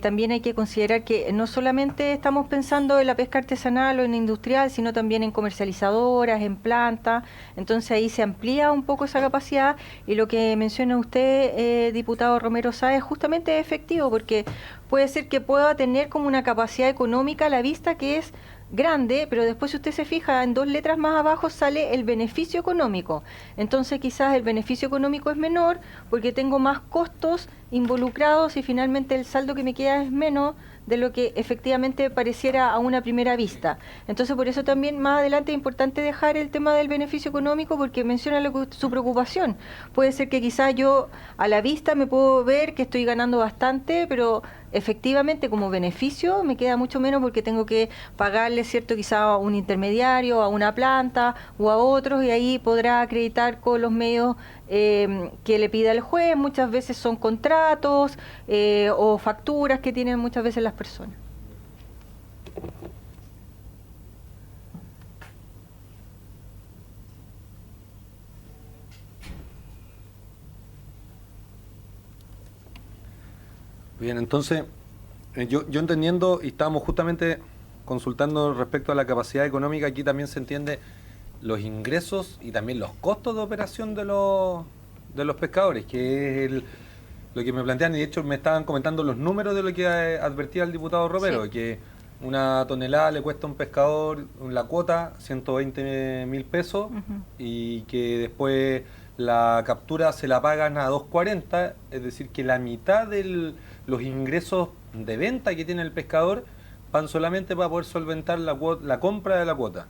S12: También hay que considerar que no solamente estamos pensando en la pesca artesanal o en industrial, sino también en comercializadoras, en plantas. Entonces ahí se amplía un poco esa capacidad y lo que menciona usted, diputado Romero Sáez, justamente es efectivo porque puede ser que pueda tener como una capacidad económica a la vista que es grande, pero después si usted se fija en 2 letras más abajo sale el beneficio económico. Entonces quizás el beneficio económico es menor porque tengo más costos involucrados y finalmente el saldo que me queda es menos de lo que efectivamente pareciera a una primera vista. Entonces por eso también más adelante es importante dejar el tema del beneficio económico porque menciona su preocupación. Puede ser que quizás yo a la vista me puedo ver que estoy ganando bastante, pero efectivamente como beneficio me queda mucho menos porque tengo que pagarle, ¿cierto?, quizá a un intermediario, a una planta o a otros y ahí podrá acreditar con los medios que le pida el juez. Muchas veces son contratos o facturas que tienen muchas veces las personas.
S2: Bien, entonces, yo entendiendo, y estábamos justamente consultando respecto a la capacidad económica, aquí también se entiende los ingresos y también los costos de operación de los pescadores, que es lo que me plantean, y de hecho me estaban comentando los números de lo que advertía el diputado Romero, sí, que una tonelada le cuesta a un pescador la cuota 120.000 pesos, y que después la captura se la pagan a 2.40, es decir, que la mitad de los ingresos de venta que tiene el pescador van solamente para poder solventar la compra de la cuota.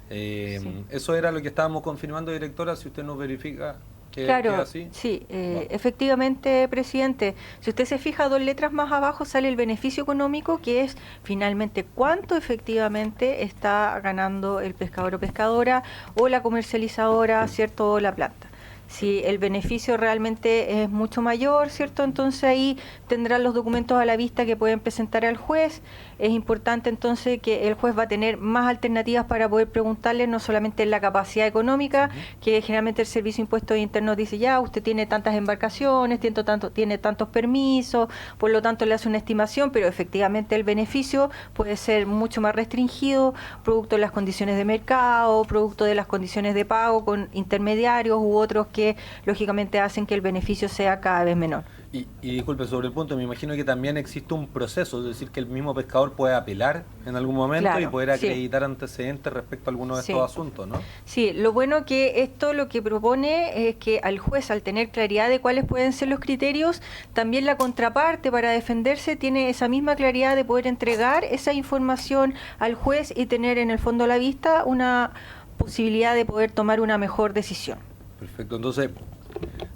S2: Sí. Eso era lo que estábamos confirmando, directora, si usted nos verifica que
S12: claro,
S2: es así.
S12: Sí, efectivamente, presidente, si usted se fija 2 letras más abajo sale el beneficio económico, que es finalmente cuánto efectivamente está ganando el pescador o pescadora o la comercializadora, ¿cierto?, o la planta. Si el beneficio realmente es mucho mayor, ¿cierto?, entonces ahí tendrán los documentos a la vista que pueden presentar al juez. Es importante entonces que el juez va a tener más alternativas para poder preguntarle, no solamente la capacidad económica, que generalmente el Servicio de Impuestos Internos dice, ya, usted tiene tantas embarcaciones, tiene tantos permisos, por lo tanto le hace una estimación, pero efectivamente el beneficio puede ser mucho más restringido, producto de las condiciones de mercado, producto de las condiciones de pago con intermediarios u otros que lógicamente hacen que el beneficio sea cada vez menor.
S2: Y disculpe, sobre el punto, me imagino que también existe un proceso, es decir, que el mismo pescador puede apelar en algún momento, claro, y poder acreditar antecedentes respecto a algunos de estos asuntos, ¿no?
S12: Sí, lo bueno que esto lo que propone es que al juez, al tener claridad de cuáles pueden ser los criterios, también la contraparte para defenderse tiene esa misma claridad de poder entregar esa información al juez y tener en el fondo a la vista una posibilidad de poder tomar una mejor decisión.
S2: Perfecto, entonces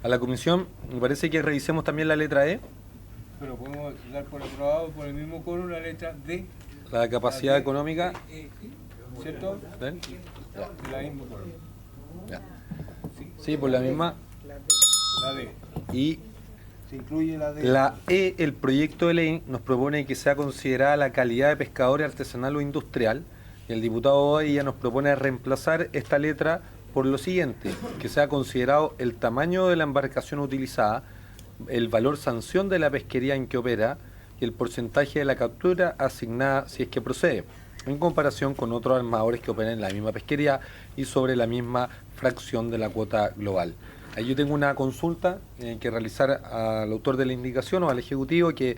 S2: a la comisión me parece que revisemos también la letra E.
S3: Pero podemos dar por aprobado por el mismo coro la letra D.
S2: La capacidad económica.
S3: ¿Cierto?
S2: ¿Ven?
S3: La misma coro.
S2: Sí, por la misma.
S3: La D.
S2: Y
S3: se incluye la D.
S2: La E, el proyecto de ley nos propone que sea considerada la calidad de pescador artesanal o industrial. Y el diputado Bobadilla nos propone reemplazar esta letra por lo siguiente, que sea considerado el tamaño de la embarcación utilizada, el valor sanción de la pesquería en que opera y el porcentaje de la captura asignada si es que procede, en comparación con otros armadores que operan en la misma pesquería y sobre la misma fracción de la cuota global. Ahí yo tengo una consulta que realizar al autor de la indicación o al Ejecutivo, que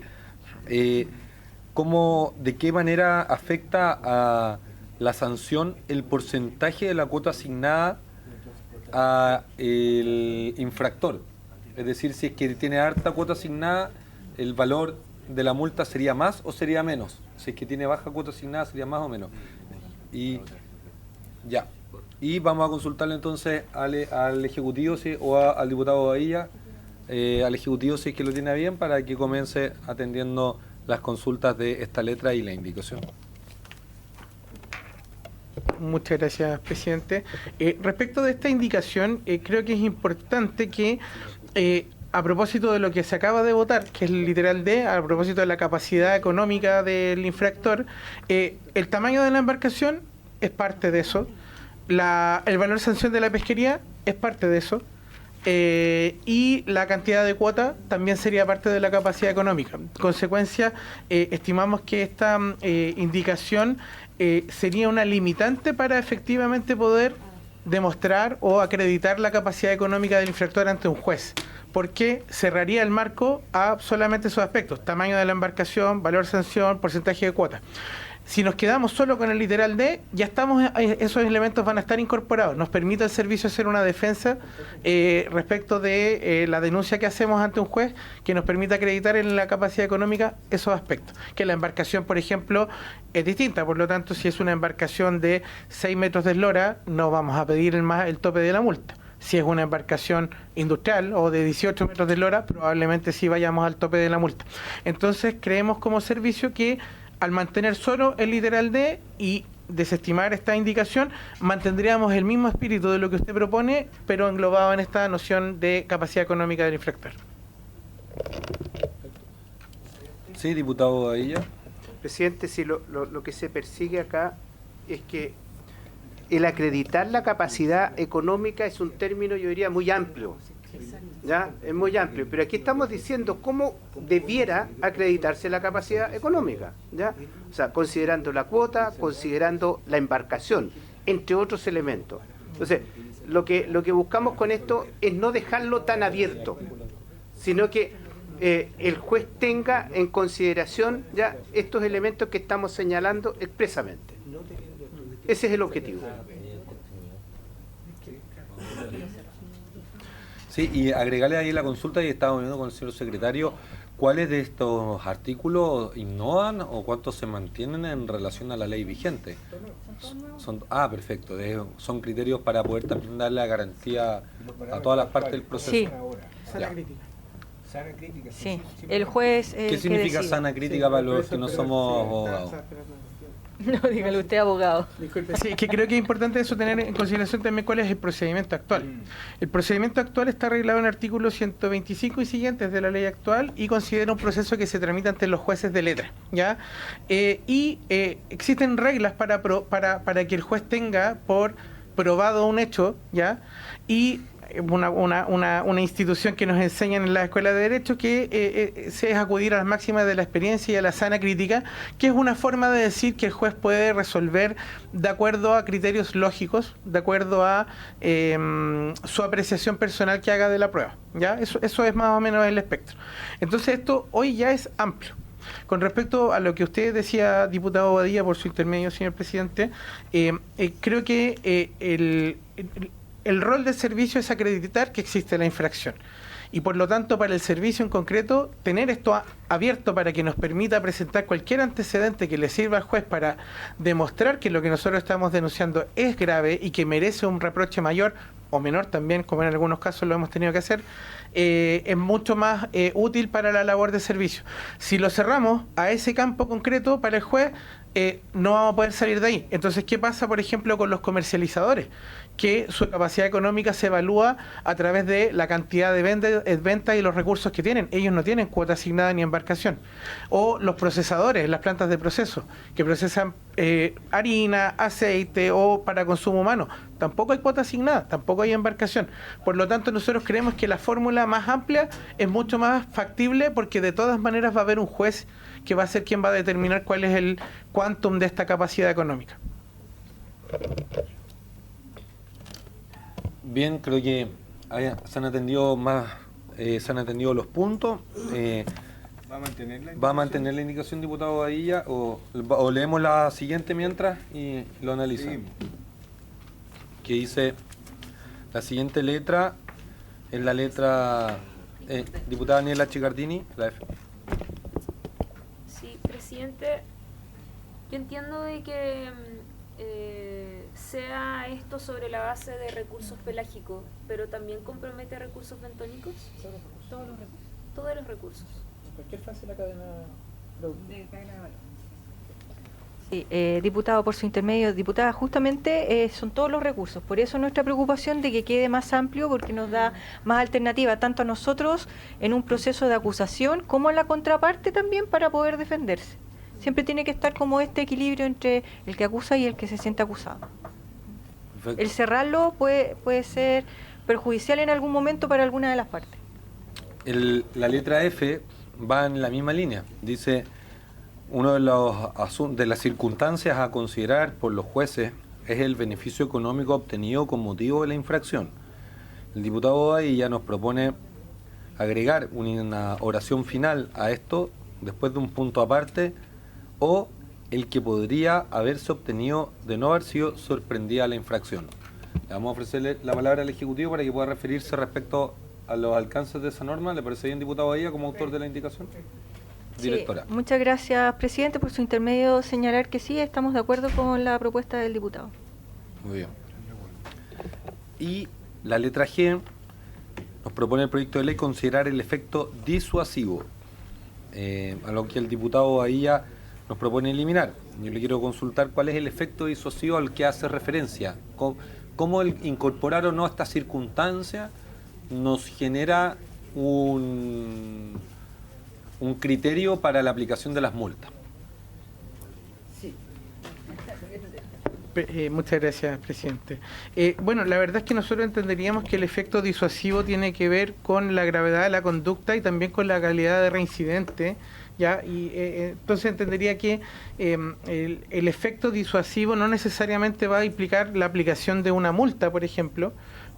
S2: de qué manera afecta a la sanción el porcentaje de la cuota asignada a el infractor. Es decir, si es que tiene harta cuota asignada, el valor de la multa sería más o sería menos. Si es que tiene baja cuota asignada, sería más o menos. Y ya. Y vamos a consultarle entonces al Ejecutivo o al diputado Bobadilla, al Ejecutivo si es que lo tiene bien, para que comience atendiendo las consultas de esta letra y la indicación.
S10: Muchas gracias, presidente. Respecto de esta indicación, creo que es importante que, a propósito de lo que se acaba de votar, que es el literal D, a propósito de la capacidad económica del infractor, el tamaño de la embarcación es parte de eso. el valor sanción de la pesquería es parte de eso. Y la cantidad de cuota también sería parte de la capacidad económica. En consecuencia, estimamos que esta indicación sería una limitante para efectivamente poder demostrar o acreditar la capacidad económica del infractor ante un juez, porque cerraría el marco a solamente esos aspectos: tamaño de la embarcación, valor sanción, porcentaje de cuota. Si nos quedamos solo con el literal D, ya esos elementos van a estar incorporados. Nos permite el servicio hacer una defensa respecto de la denuncia que hacemos ante un juez, que nos permita acreditar en la capacidad económica esos aspectos. Que la embarcación, por ejemplo, es distinta. Por lo tanto, si es una embarcación de 6 metros de eslora, no vamos a pedir el tope de la multa. Si es una embarcación industrial o de 18 metros de eslora, probablemente sí vayamos al tope de la multa. Entonces, creemos como servicio que al mantener solo el literal D y desestimar esta indicación, mantendríamos el mismo espíritu de lo que usted propone, pero englobado en esta noción de capacidad económica del infractor.
S2: Sí, diputado Badilla.
S11: Presidente, si lo que se persigue acá es que el acreditar la capacidad económica es un término, yo diría, muy amplio. ¿Ya? Es muy amplio, pero aquí estamos diciendo cómo debiera acreditarse la capacidad económica, ¿ya? O sea, considerando la cuota, considerando la embarcación, entre otros elementos. Entonces, lo que buscamos con esto es no dejarlo tan abierto, sino que el juez tenga en consideración ya estos elementos que estamos señalando expresamente. Ese es el objetivo.
S2: Sí, y agregarle ahí la consulta, y estamos viendo con el señor secretario, ¿cuáles de estos artículos innovan o cuántos se mantienen en relación a la ley vigente? Perfecto. Son criterios para poder también darle la garantía a todas las partes del proceso.
S12: Sí.
S10: Sana crítica.
S3: Sana crítica.
S12: Sí, el juez.
S2: ¿Qué significa sana crítica para los que no somos abogados?
S12: No, dígale usted, abogado.
S10: Disculpe. Sí, que creo que es importante eso, tener en consideración también cuál es el procedimiento actual. El procedimiento actual está arreglado en el artículo 125 y siguientes de la ley actual y considera un proceso que se tramita ante los jueces de letra, ¿ya? Existen reglas para que el juez tenga por probado un hecho, ¿ya? Y una institución que nos enseñan en la Escuela de Derecho que es acudir a las máximas de la experiencia y a la sana crítica, que es una forma de decir que el juez puede resolver de acuerdo a criterios lógicos, de acuerdo a su apreciación personal que haga de la prueba, ¿ya? Eso es más o menos el espectro. Entonces esto hoy ya es amplio. Con respecto a lo que usted decía, diputado Badilla, por su intermedio, señor presidente, creo que el rol del servicio es acreditar que existe la infracción. Y por lo tanto, para el servicio en concreto, tener esto abierto para que nos permita presentar cualquier antecedente que le sirva al juez para demostrar que lo que nosotros estamos denunciando es grave y que merece un reproche mayor o menor también, como en algunos casos lo hemos tenido que hacer, es mucho más útil para la labor de servicio. Si lo cerramos a ese campo concreto para el juez, no vamos a poder salir de ahí. Entonces, ¿qué pasa, por ejemplo, con los comercializadores? Que su capacidad económica se evalúa a través de la cantidad de ventas y los recursos que tienen. Ellos no tienen cuota asignada ni embarcación. O los procesadores, las plantas de proceso, que procesan harina, aceite o para consumo humano. Tampoco hay cuota asignada, tampoco hay embarcación. Por lo tanto, nosotros creemos que la fórmula más amplia es mucho más factible, porque de todas maneras va a haber un juez que va a ser quien va a determinar cuál es el quantum de esta capacidad económica.
S2: Bien, creo que se han atendido los puntos. ¿Va a mantener la indicación, diputado Badilla, o leemos la siguiente mientras y lo analizamos? Que dice, la siguiente letra es la letra diputada Daniela Chicardini, la F.
S6: Sí, presidente, yo entiendo de que sea esto sobre la base de recursos pelágicos, pero también compromete recursos bentónicos. Todos los recursos. Todos los recursos.
S10: Cualquier fase de la cadena de valor.
S12: Sí, diputado, por su intermedio, diputada, justamente son todos los recursos. Por eso nuestra preocupación de que quede más amplio, porque nos da más alternativa tanto a nosotros en un proceso de acusación como a la contraparte también para poder defenderse. Siempre tiene que estar como este equilibrio entre el que acusa y el que se siente acusado.
S2: Perfecto.
S12: El cerrarlo puede ser perjudicial en algún momento para alguna de las partes.
S2: La letra F va en la misma línea. Dice, uno de las circunstancias a considerar por los jueces es el beneficio económico obtenido con motivo de la infracción. El diputado ahí ya nos propone agregar una oración final a esto, después de un punto aparte, o el que podría haberse obtenido de no haber sido sorprendida la infracción. Le vamos a ofrecerle la palabra al Ejecutivo para que pueda referirse respecto a los alcances de esa norma. ¿Le parece bien, diputado Bahía, como autor de la indicación? Directora.
S12: Sí, muchas gracias, presidente, por su intermedio señalar que sí, estamos de acuerdo con la propuesta del diputado.
S2: Muy bien. Y la letra G nos propone el proyecto de ley considerar el efecto disuasivo, a lo que el diputado Bahía nos propone eliminar. Yo le quiero consultar cuál es el efecto disuasivo al que hace referencia. ¿Cómo el incorporar o no esta circunstancia nos genera un criterio para la aplicación de las multas?
S10: Muchas gracias, presidente. Bueno, la verdad es que nosotros entenderíamos que el efecto disuasivo tiene que ver con la gravedad de la conducta y también con la calidad de reincidente, ¿ya? Y entonces entendería que el efecto disuasivo no necesariamente va a implicar la aplicación de una multa, por ejemplo,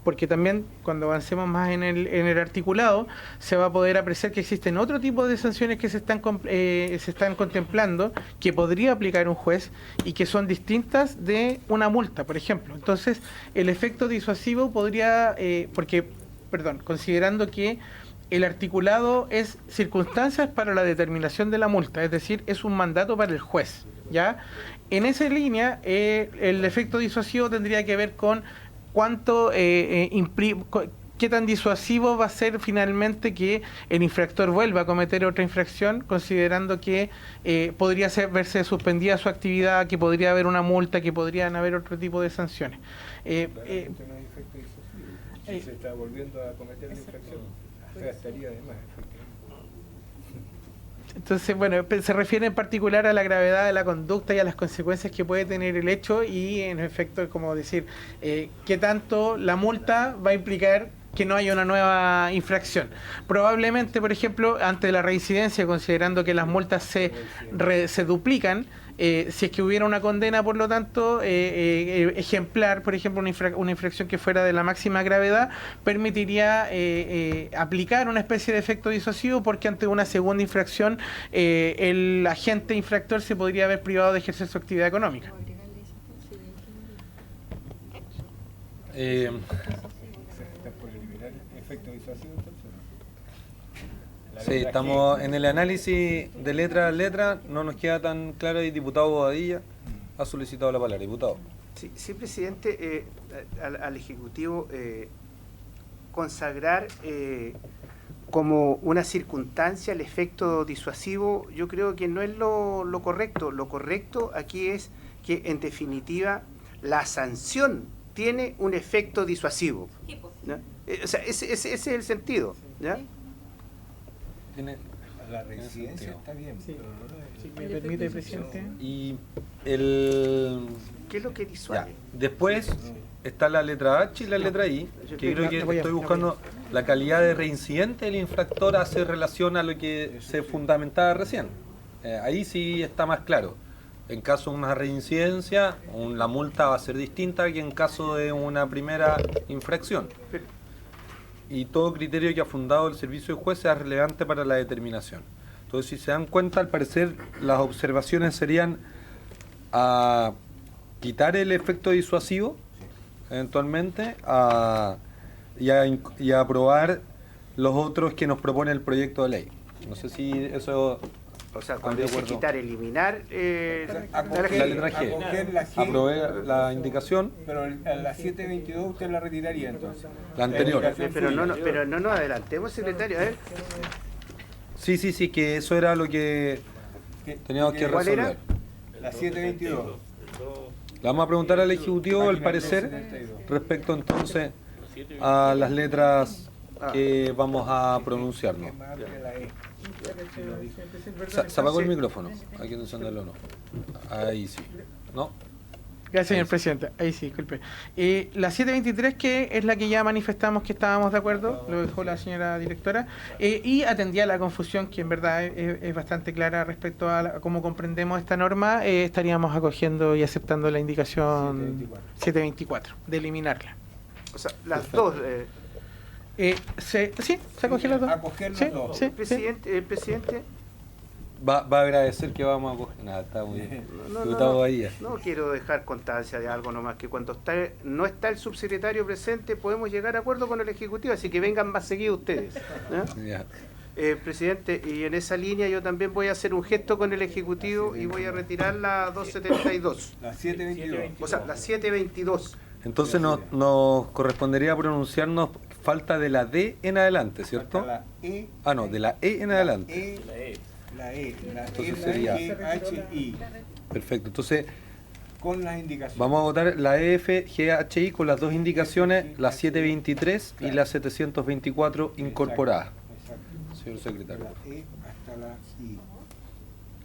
S10: porque también cuando avancemos más en el articulado se va a poder apreciar que existen otro tipo de sanciones que se están contemplando que podría aplicar un juez y que son distintas de una multa, por ejemplo. Entonces, el efecto disuasivo podría, considerando que el articulado es circunstancias para la determinación de la multa, es decir, es un mandato para el juez, ¿ya? En esa línea, el efecto disuasivo tendría que ver con cuánto qué tan disuasivo va a ser finalmente que el infractor vuelva a cometer otra infracción, considerando que podría verse suspendida su actividad, que podría haber una multa, que podrían haber otro tipo de sanciones.
S3: No hay efecto disuasivo. Si se está volviendo a cometer la infracción, o sea, estaría de más.
S10: Entonces, bueno, se refiere en particular a la gravedad de la conducta y a las consecuencias que puede tener el hecho y, en efecto, es como decir, qué tanto la multa va a implicar que no haya una nueva infracción. Probablemente, por ejemplo, ante la reincidencia, considerando que las multas se duplican, si es que hubiera una condena, por lo tanto, ejemplar, por ejemplo, una infracción que fuera de la máxima gravedad, permitiría aplicar una especie de efecto disuasivo, porque ante una segunda infracción el agente infractor se podría haber privado de ejercer su actividad económica.
S3: Por eliminar efecto disuasivo, entonces.
S2: Sí, estamos en el análisis de letra a letra, no nos queda tan claro. Y diputado Bobadilla ha solicitado la palabra. Diputado.
S11: Sí, presidente, al Ejecutivo consagrar como una circunstancia el efecto disuasivo, yo creo que no es lo correcto. Lo correcto aquí es que, en definitiva, la sanción tiene un efecto disuasivo, ¿no? O sea, ese es el sentido, ¿ya?
S3: La reincidencia está bien,
S10: sí.
S3: Pero no
S10: si me permite, presidente.
S2: Y
S11: ¿qué es lo que disuade?
S2: Después está la letra H y la letra I, que creo que estoy buscando la calidad de reincidente del infractor hace relación a lo que se fundamentaba recién. Ahí sí está más claro. En caso de una reincidencia, la multa va a ser distinta que en caso de una primera infracción. Y todo criterio que ha fundado el servicio de juez sea relevante para la determinación. Entonces, si se dan cuenta, al parecer las observaciones serían a quitar el efecto disuasivo, eventualmente, y a aprobar los otros que nos propone el proyecto de ley. No sé si eso...
S11: O sea, cuando dice quitar, eliminar
S2: la letra G. Aprobé la indicación.
S3: Pero a la 722 usted la retiraría entonces.
S2: La anterior.
S11: Pero no nos adelantemos, secretario. A ver.
S2: Sí, que eso era lo que teníamos que
S11: ¿Cuál
S2: resolver.
S11: era?
S3: La 722.
S2: Le vamos a preguntar al Ejecutivo el parecer respecto entonces a las letras que vamos a pronunciarnos. Se apagó el micrófono. Hay que encenderlo o no. Ahí sí. ¿No?
S10: Gracias, señor presidente. Ahí sí, disculpe. La 723, que es la que ya manifestamos que estábamos de acuerdo, lo dejó la señora directora, y atendía la confusión, que en verdad es bastante clara respecto a cómo comprendemos esta norma, estaríamos acogiendo y aceptando la indicación 724, de eliminarla.
S11: O sea, las dos...
S10: sí, se acogió las dos.
S3: Acoger las dos.
S10: Sí,
S11: Presidente...
S2: Va a agradecer que vamos a coger. Nada, está muy bien. Diputado Bahía.
S11: No quiero dejar constancia de algo nomás, que cuando no está el subsecretario presente podemos llegar a acuerdo con el Ejecutivo, así que vengan más seguido ustedes.
S2: Ya.
S11: Presidente, y en esa línea yo también voy a hacer un gesto con el Ejecutivo y voy a retirar la 272.
S3: La 722.
S11: O sea, la 722.
S2: Entonces nos correspondería pronunciarnos falta de la D en adelante, ¿cierto?
S3: La E.
S2: Ah, no, de la E en adelante.
S3: La
S2: Entonces sería
S3: EFGHI.
S2: Perfecto. Entonces
S3: Con las indicaciones.
S2: vamos a votar la EFGHI con las dos indicaciones, la 723 y la 724 incorporadas.
S3: Exacto.
S2: Señor secretario.
S3: La E hasta la I.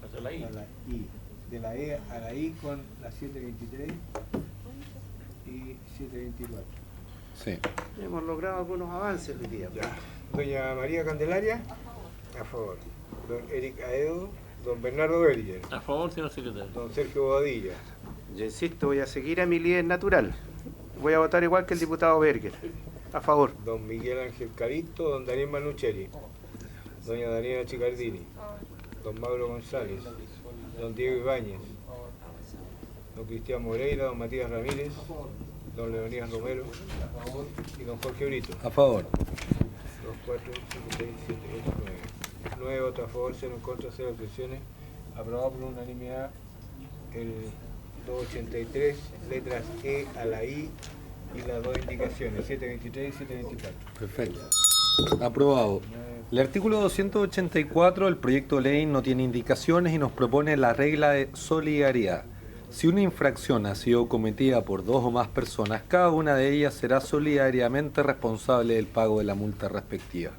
S9: Hasta la I.
S3: Hasta la I. De la E a la I con la 723 y 724.
S2: Sí.
S11: Hemos logrado algunos avances hoy día.
S3: Doña María Candelaria, a favor. Don Eric Aedo, don Bernardo Berger,
S9: A favor, señor secretario.
S3: don Sergio Bobadilla,
S11: Yo insisto, voy a seguir a mi líder natural. Voy a votar igual que el diputado Berger. A favor.
S3: don Miguel Ángel Calisto, don Daniel Manucheri, doña Daniela Chicardini, don Mauro González, don Diego Ibáñez, don Cristian Moreira, don Matías Ramírez, don Leonídas Romero y don Jorge Brito.
S2: A favor.
S3: 2, 4, 5, 6, 7, 8, 9. 9 votos a favor, 0 en contra, 0 abstenciones. Aprobado por unanimidad el 283, letras E a la I y las dos indicaciones, 723 y 724.
S2: Perfecto. Aprobado. El artículo 284 del proyecto de ley no tiene indicaciones y nos propone la regla de solidaridad. Si una infracción ha sido cometida por dos o más personas, cada una de ellas será solidariamente responsable del pago de la multa respectiva.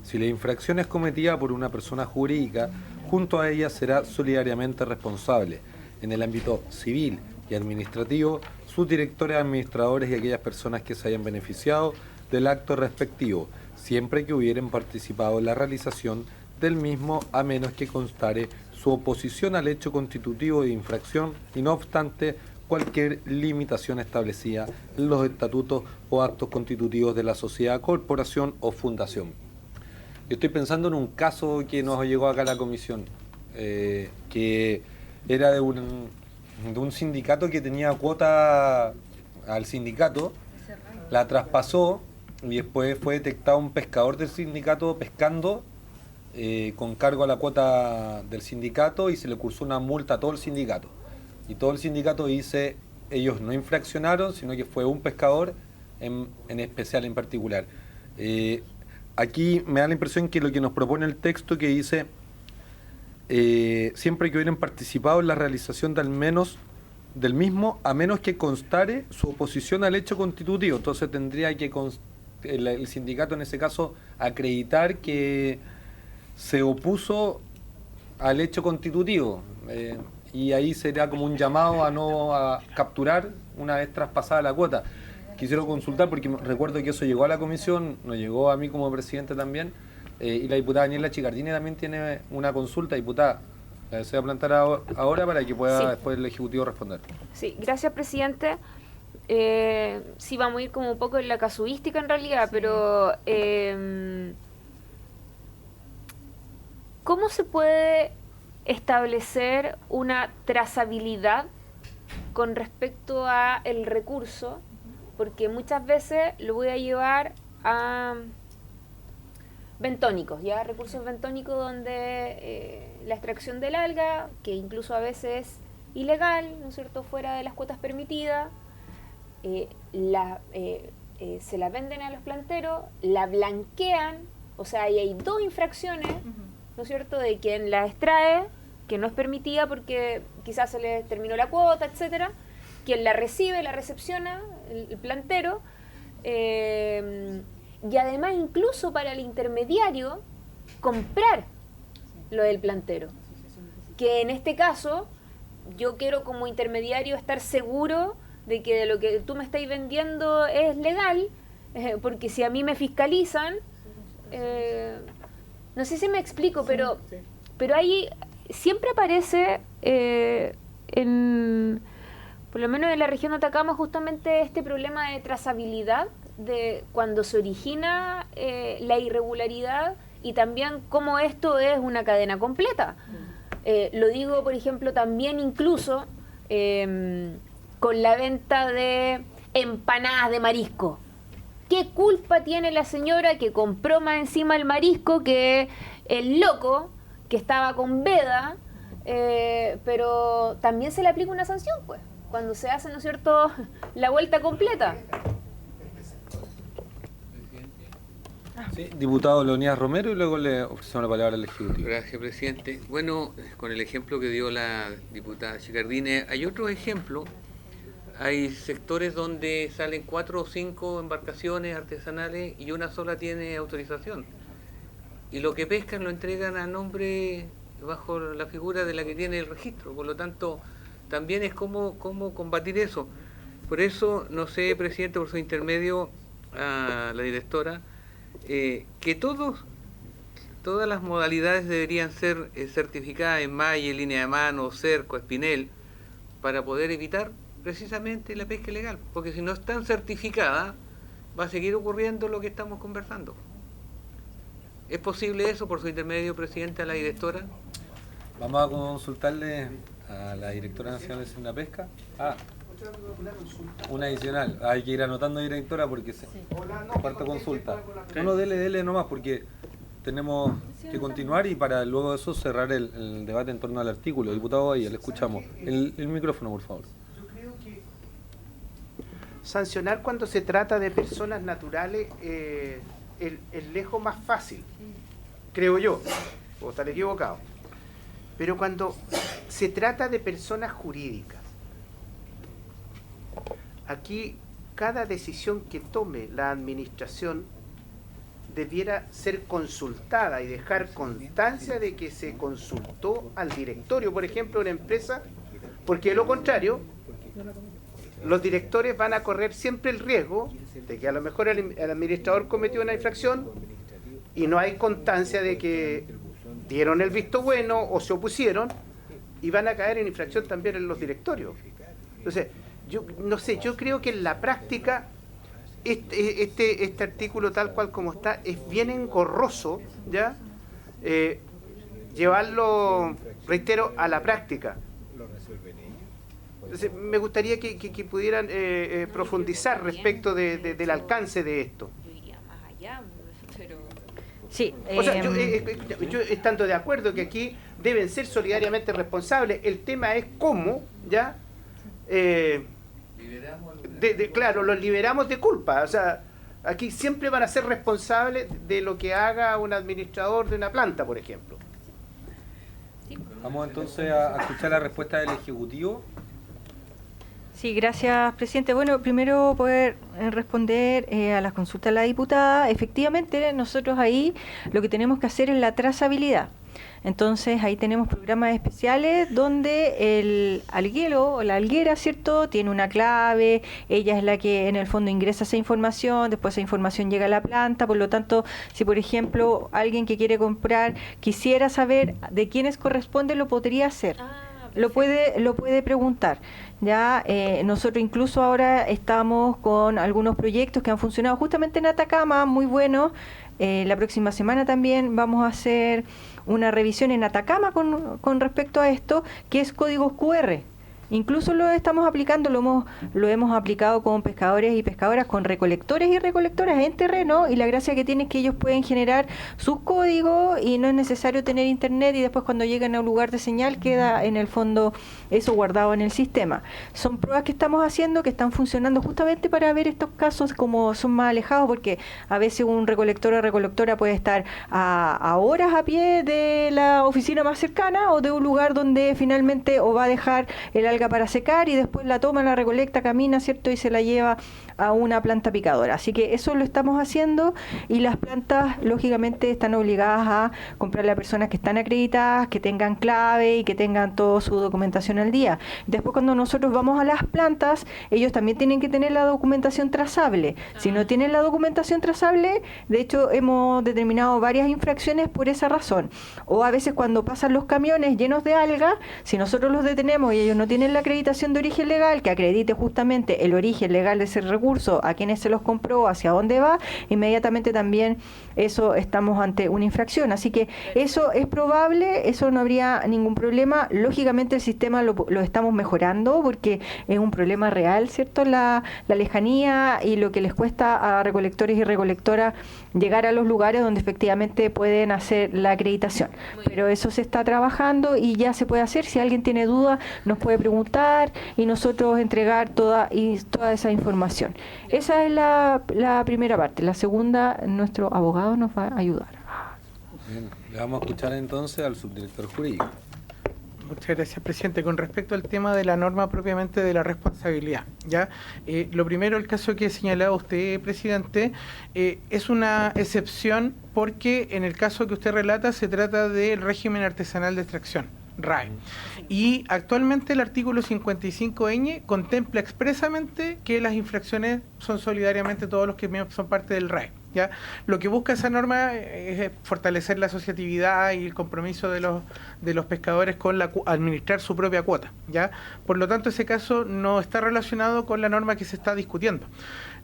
S2: Si la infracción es cometida por una persona jurídica, junto a ella será solidariamente responsable. En el ámbito civil y administrativo, sus directores, administradores y aquellas personas que se hayan beneficiado del acto respectivo, siempre que hubieran participado en la realización del mismo, a menos que constare su oposición al hecho constitutivo de infracción y no obstante cualquier limitación establecida en los estatutos o actos constitutivos de la sociedad, corporación o fundación. Yo estoy pensando en un caso que nos llegó acá a la comisión, que era de un sindicato que tenía cuota al sindicato, la traspasó y después fue detectado un pescador del sindicato pescando con cargo a la cuota del sindicato y se le cursó una multa a todo el sindicato. Y todo el sindicato dice, ellos no infraccionaron, sino que fue un pescador en especial, en particular. Aquí me da la impresión que lo que nos propone el texto que dice, siempre que hubieran participado en la realización del mismo, a menos que constare su oposición al hecho constitutivo. Entonces tendría que el sindicato en ese caso acreditar que se opuso al hecho constitutivo, y ahí sería como un llamado a capturar una vez traspasada la cuota. Quisiera consultar porque recuerdo que eso llegó a la comisión, nos llegó a mí como presidente también, y la diputada Daniela Chicardini también tiene una consulta. Diputada, la deseo plantar ahora para que pueda después el Ejecutivo responder.
S6: Sí, gracias, presidente. Sí, vamos a ir como un poco en la casuística en realidad, pero ¿cómo se puede establecer una trazabilidad con respecto a el recurso? Porque muchas veces lo voy a llevar a bentónicos, ya recursos bentónicos donde la extracción del alga, que incluso a veces es ilegal, ¿no es cierto?, fuera de las cuotas permitidas, se la venden a los planteros, la blanquean, o sea, ahí hay dos infracciones, ¿no es cierto?, de quien la extrae, que no es permitida porque quizás se le terminó la cuota, etcétera, quien la recibe, la recepciona, el plantero, y además incluso para el intermediario comprar lo del plantero, que en este caso yo quiero como intermediario estar seguro de que lo que tú me estás vendiendo es legal, porque si a mí me fiscalizan, no sé si me explico, pero ahí siempre aparece, por lo menos en la región de Atacama, justamente este problema de trazabilidad, de cuando se origina la irregularidad, y también cómo esto es una cadena completa. Lo digo, por ejemplo, también incluso con la venta de empanadas de marisco. ¿Qué culpa tiene la señora que compró más encima el marisco que el loco que estaba con veda? Pero también se le aplica una sanción, pues, cuando se hace, ¿no es cierto?, la vuelta completa.
S2: Sí, diputado Leonidas Romero, y luego le ofrecemos la palabra al Ejecutivo.
S1: Gracias, presidente. Bueno, con el ejemplo que dio la diputada Chicardine, hay otro ejemplo. Hay sectores donde salen 4 o 5 embarcaciones artesanales y una sola tiene autorización. Y lo que pescan lo entregan a nombre, bajo la figura de la que tiene el registro. Por lo tanto, también es cómo combatir eso. Por eso, no sé, presidente, por su intermedio a la directora, que todas las modalidades deberían ser certificadas en malla, línea de mano, cerco, espinel, para poder evitar precisamente la pesca ilegal, porque si no están certificadas va a seguir ocurriendo lo que estamos conversando. ¿Es posible eso, por su intermedio, presidente, a la directora?
S2: Vamos a consultarle a la directora nacional de Senda Pesca. Una adicional. Hay que ir anotando, directora, porque cuarta consulta. Uno dele nomás, porque tenemos que continuar y para luego de eso cerrar el debate en torno al artículo. Diputado Bahía, le escuchamos. El micrófono, por favor.
S11: Yo creo que sancionar cuando se trata de personas naturales es lejos más fácil, creo yo, o estar equivocado. Pero cuando se trata de personas jurídicas, aquí cada decisión que tome la administración debiera ser consultada y dejar constancia de que se consultó al directorio, por ejemplo, de una empresa, porque de lo contrario, los directores van a correr siempre el riesgo de que a lo mejor el administrador cometió una infracción y no hay constancia de que dieron el visto bueno o se opusieron, y van a caer en infracción también en los directorios. Entonces, yo no sé, yo creo que en la práctica este artículo tal cual como está es bien engorroso, ¿ya? Llevarlo, reitero, a la práctica. Entonces, me gustaría que pudieran profundizar respecto del alcance de esto.
S12: Sí,
S11: o sea, yo estando de acuerdo que aquí deben ser solidariamente responsables, el tema es cómo, ¿ya? Claro, los liberamos de culpa. O sea, aquí siempre van a ser responsables de lo que haga un administrador de una planta, por ejemplo.
S2: Vamos entonces a escuchar la respuesta del Ejecutivo.
S12: Sí, gracias, presidente. Bueno, primero poder responder a las consultas de la diputada. Efectivamente, nosotros ahí lo que tenemos que hacer es la trazabilidad. Entonces, ahí tenemos programas especiales donde el alguero o la alguera, ¿cierto?, tiene una clave, ella es la que en el fondo ingresa esa información, después esa información llega a la planta. Por lo tanto, si por ejemplo alguien que quiere comprar quisiera saber de quiénes corresponde, lo podría hacer. Lo puede preguntar. Ya nosotros incluso ahora estamos con algunos proyectos que han funcionado justamente en Atacama, muy buenos. La próxima semana también vamos a hacer una revisión en Atacama con respecto a esto, que es códigos QR. Incluso lo estamos aplicando, lo hemos aplicado con pescadores y pescadoras, con recolectores y recolectoras en terreno, y la gracia que tiene es que ellos pueden generar sus códigos y no es necesario tener internet, y después cuando llegan a un lugar de señal queda en el fondo eso guardado en el sistema. Son pruebas que estamos haciendo, que están funcionando justamente para ver estos casos como son más alejados, porque a veces un recolector o recolectora puede estar a horas a pie de la oficina más cercana o de un lugar donde finalmente o va a dejar el alga para secar y después la toma, la recolecta, camina, ¿cierto? Y se la lleva a una planta picadora. Así que eso lo estamos haciendo y las plantas, lógicamente, están obligadas a comprarle a personas que están acreditadas, que tengan clave y que tengan toda su documentación al día. Después, cuando nosotros vamos a las plantas, ellos también tienen que tener la documentación trazable. Si no tienen la documentación trazable, de hecho, hemos determinado varias infracciones por esa razón. O a veces cuando pasan los camiones llenos de alga, si nosotros los detenemos y ellos no tienen la acreditación de origen legal, que acredite justamente el origen legal de ese recurso, a quienes se los compró, hacia dónde va, inmediatamente también eso estamos ante una infracción. Así que eso es probable, eso no habría ningún problema. Lógicamente el sistema lo estamos mejorando porque es un problema real, ¿cierto? La lejanía y lo que les cuesta a recolectores y recolectoras llegar a los lugares donde efectivamente pueden hacer la acreditación. Pero eso se está trabajando y ya se puede hacer. Si alguien tiene duda, nos puede preguntar y nosotros entregar toda esa información. Esa es la primera parte. La segunda, nuestro abogado nos va a ayudar.
S2: Bien, le vamos a escuchar entonces al subdirector jurídico.
S10: Muchas gracias, presidente. Con respecto al tema de la norma propiamente de la responsabilidad, ¿ya? Lo primero, el caso que señalaba usted, presidente, es una excepción porque en el caso que usted relata se trata del régimen artesanal de extracción, RAE. Y actualmente el artículo 55ñ contempla expresamente que las infracciones son solidariamente todos los que son parte del RAE. ¿Ya? Lo que busca esa norma es fortalecer la asociatividad y el compromiso de los pescadores con administrar su propia cuota, ¿ya? Por lo tanto, ese caso no está relacionado con la norma que se está discutiendo.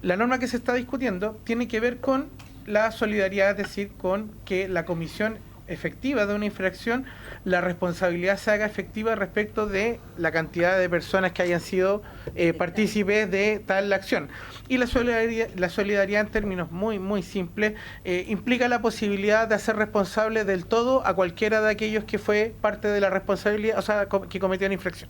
S10: La norma que se está discutiendo tiene que ver con la solidaridad, es decir, con que la comisión efectiva de una infracción, la responsabilidad se haga efectiva respecto de la cantidad de personas que hayan sido partícipes de tal acción. Y la solidaridad en términos muy simples implica la posibilidad de hacer responsable del todo a cualquiera de aquellos que fue parte de la responsabilidad, o sea, que cometió una infracción.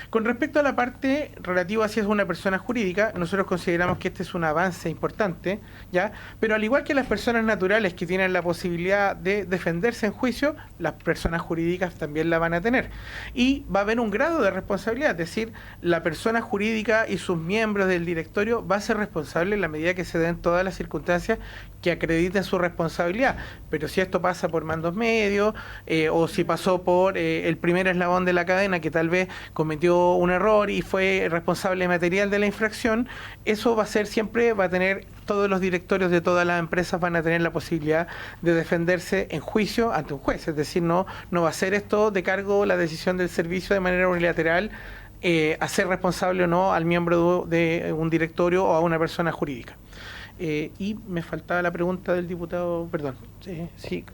S10: Con respecto a la parte relativa a si es una persona jurídica, nosotros consideramos que este es un avance importante, ¿ya? Pero al igual que las personas naturales que tienen la posibilidad de defenderse en juicio, las personas jurídicas también la van a tener. Y va a haber un grado de responsabilidad, es decir, la persona jurídica y sus miembros del directorio va a ser responsable en la medida que se den todas las circunstancias que acrediten su responsabilidad. Pero si esto pasa por mandos medios o si pasó por el primer eslabón de la cadena que tal vez cometió un error y fue responsable material de la infracción, eso va a ser siempre, va a tener, todos los directorios de todas las empresas van a tener la posibilidad de defenderse en juicio ante un juez. Es decir, no va a ser esto de cargo la decisión del servicio de manera unilateral hacer responsable o no al miembro de un directorio o a una persona jurídica. Y me faltaba la pregunta del diputado, perdón. Sí.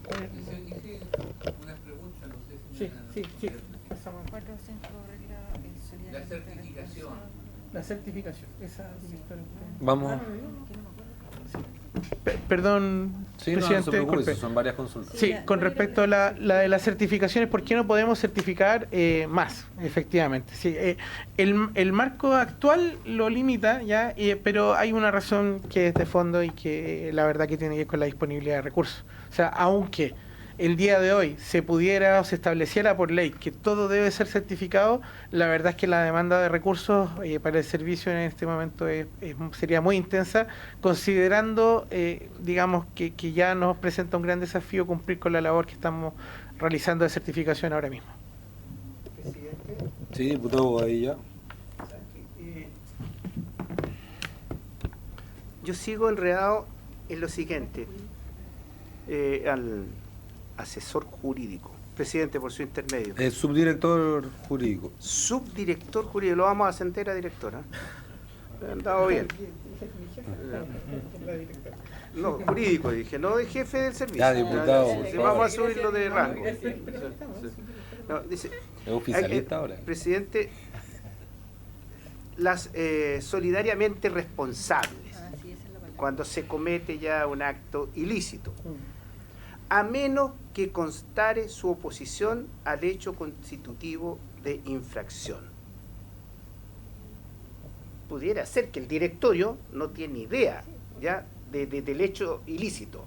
S10: La certificación. Esa directora.
S2: Vamos.
S10: Perdón,
S2: sí,
S10: presidente.
S2: No se preocupe, son varias consultas.
S10: Sí, con respecto a la de las certificaciones, ¿por qué no podemos certificar más? Efectivamente. Sí, el marco actual lo limita, ya, pero hay una razón que es de fondo y que la verdad que tiene que ver con la disponibilidad de recursos. O sea, aunque el día de hoy se pudiera o se estableciera por ley que todo debe ser certificado, la verdad es que la demanda de recursos para el servicio en este momento sería muy intensa, considerando, digamos, que ya nos presenta un gran desafío cumplir con la labor que estamos realizando de certificación ahora mismo.
S2: Presidente. Sí, diputado, ahí ya.
S11: Yo sigo enredado en lo siguiente. Al asesor jurídico. Presidente, por su intermedio.
S2: Subdirector jurídico.
S11: Subdirector jurídico. Lo vamos a ascender a directora. Han dado bien. No, jurídico dije, no de jefe del servicio.
S2: Ya, diputado.
S11: Vamos a subirlo de rango. No, dice,
S2: es oficialista ahora.
S11: Presidente, las solidariamente responsables cuando se comete ya un acto ilícito, a menos que constare su oposición al hecho constitutivo de infracción. Pudiera ser que el directorio no tiene idea ya del hecho ilícito.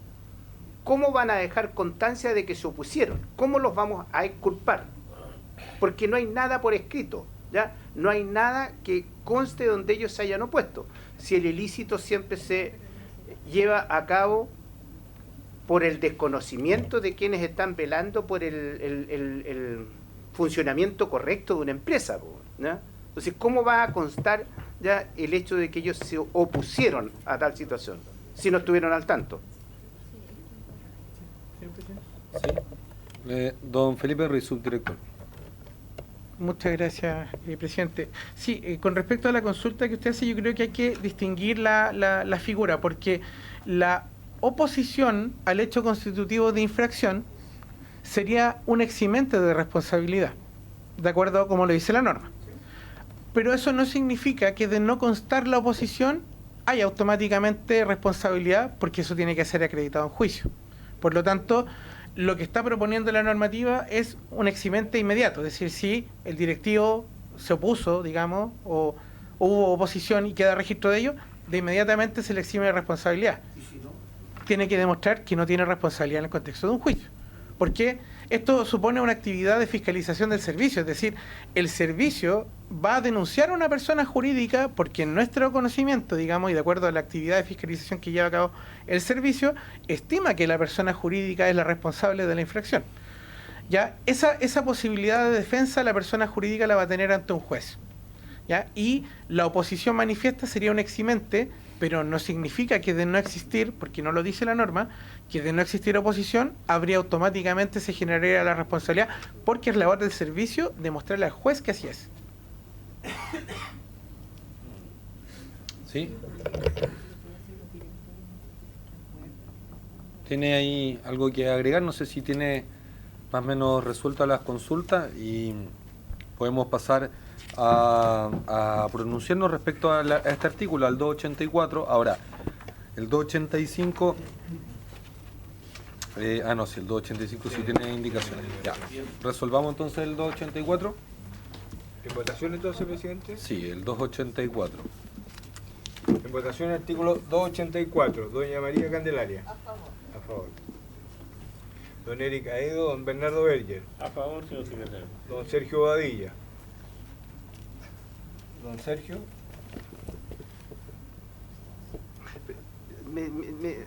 S11: ¿Cómo van a dejar constancia de que se opusieron? ¿Cómo los vamos a exculpar? Porque no hay nada por escrito. ¿ya? No hay nada que conste donde ellos se hayan opuesto. Si el ilícito siempre se lleva a cabo por el desconocimiento de quienes están velando por el funcionamiento correcto de una empresa, ¿ya? Entonces, ¿cómo va a constar ya el hecho de que ellos se opusieron a tal situación si no estuvieron al tanto?
S2: Sí. Don Felipe Ruiz, subdirector.
S10: Muchas gracias, presidente. Sí, con respecto a la consulta que usted hace, yo creo que hay que distinguir la figura, porque la oposición al hecho constitutivo de infracción sería un eximente de responsabilidad, de acuerdo a como lo dice la norma. Pero eso no significa que de no constar la oposición haya automáticamente responsabilidad, porque eso tiene que ser acreditado en juicio. Por lo tanto, lo que está proponiendo la normativa es un eximente inmediato, es decir, si el directivo se opuso, digamos, o hubo oposición y queda registro de ello, de inmediatamente se le exime de responsabilidad. ¿Y si no? Tiene que demostrar que no tiene responsabilidad en el contexto de un juicio. Porque esto supone una actividad de fiscalización del servicio, es decir, el servicio va a denunciar a una persona jurídica porque en nuestro conocimiento, digamos, y de acuerdo a la actividad de fiscalización que lleva a cabo el servicio, estima que la persona jurídica es la responsable de la infracción. ¿Ya? Esa posibilidad de defensa la persona jurídica la va a tener ante un juez. ¿Ya? Y la oposición manifiesta sería un eximente, pero no significa que de no existir, porque no lo dice la norma, que de no existir oposición, automáticamente se generaría la responsabilidad, porque es labor del servicio demostrarle al juez que así es.
S2: ¿Sí? ¿Tiene ahí algo que agregar? No sé si tiene más o menos resueltas las consultas y podemos pasar a pronunciarnos respecto a este artículo, al 284. Ahora, el 285... no, si el 285 sí tiene indicaciones. Ya. Resolvamos entonces el 284.
S3: ¿En votación entonces, presidente?
S2: Sí, el 284.
S3: En votación el artículo 284. Doña María Candelaria. A favor. Don Eric Aedo, don Bernardo Berger.
S9: A favor, señor secretario.
S3: Don Sergio Badilla. Don Sergio.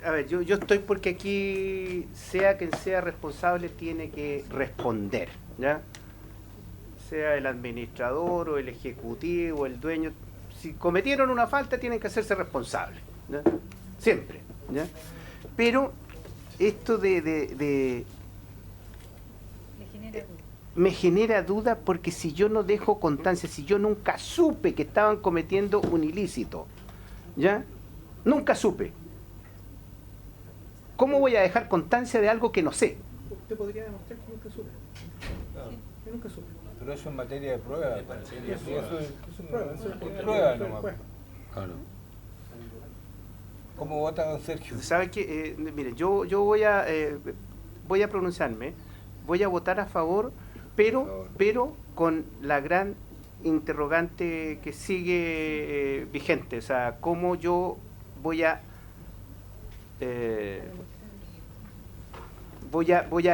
S11: A ver, yo estoy porque aquí, sea quien sea responsable, tiene que responder, ¿ya? Sea el administrador o el ejecutivo o el dueño. Si cometieron una falta, tienen que hacerse responsables, ¿ya? Siempre, ¿ya? Pero esto me genera duda porque si yo no dejo constancia, si yo nunca supe que estaban cometiendo un ilícito, ¿ya? Nunca supe. ¿Cómo voy a dejar constancia de algo que no sé?
S10: Usted podría demostrar que nunca supe. Yo nunca supe.
S3: Pero eso es materia de prueba. Eso es prueba nomás.
S2: Claro.
S3: ¿Cómo vota don Sergio?
S11: ¿Sabe qué? Mire, yo voy a pronunciarme, voy a votar a favor, pero con la gran interrogante que sigue vigente. O sea, ¿cómo yo voy a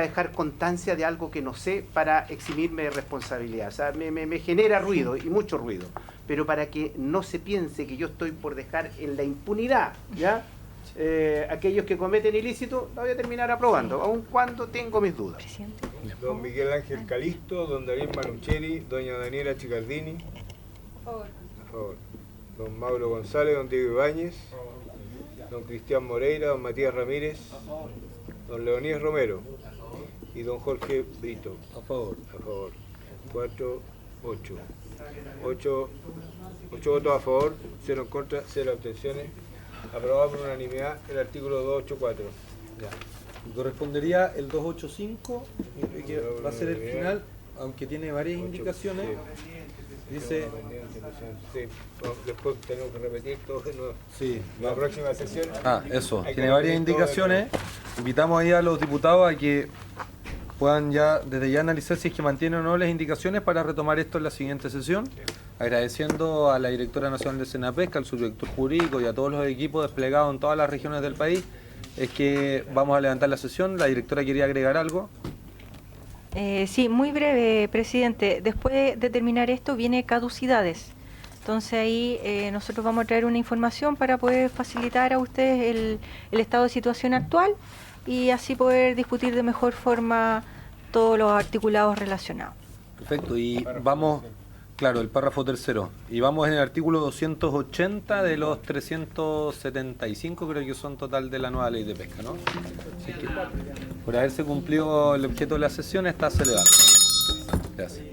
S11: dejar constancia de algo que no sé para eximirme de responsabilidad? O sea, me genera ruido, y mucho ruido, pero para que no se piense que yo estoy por dejar en la impunidad, ¿ya? Aquellos que cometen ilícito, la voy a terminar aprobando, aun cuando tengo mis dudas.
S3: Don Miguel Ángel Calisto, don Darín Manucheri, doña Daniela Chicardini.
S12: A favor.
S3: A favor. Don Mauro González, don Diego Ibáñez, don Cristian Moreira, don Matías Ramírez, don Leonías Romero y don Jorge Brito.
S2: A favor.
S3: A favor. 4, 8. 8 votos a favor, 0 en contra, 0 abstenciones. Aprobado por unanimidad el artículo 284.
S2: Ya. Correspondería el 285, que va a ser el final, aunque tiene varias indicaciones. Dice...
S3: Sí, después tenemos que repetir todo de nuevo.
S2: Sí.
S3: La próxima sesión.
S2: Eso. Tiene varias indicaciones. Invitamos ahí a los diputados a que puedan ya, desde ya analizar si es que mantienen o no las indicaciones para retomar esto en la siguiente sesión. Agradeciendo a la directora nacional de Senapesca, al subdirector jurídico y a todos los equipos desplegados en todas las regiones del país, es que vamos a levantar la sesión. La directora quería agregar algo.
S12: Sí, muy breve, presidente. Después de terminar esto viene caducidades. Entonces ahí nosotros vamos a traer una información para poder facilitar a ustedes el estado de situación actual y así poder discutir de mejor forma todos los articulados relacionados.
S2: Perfecto, y vamos, claro, el párrafo tercero, y vamos en el artículo 280 de los 375, creo que son total de la nueva ley de pesca, ¿no? Así que, por haberse cumplido el objeto de la sesión, está celebrado. Gracias.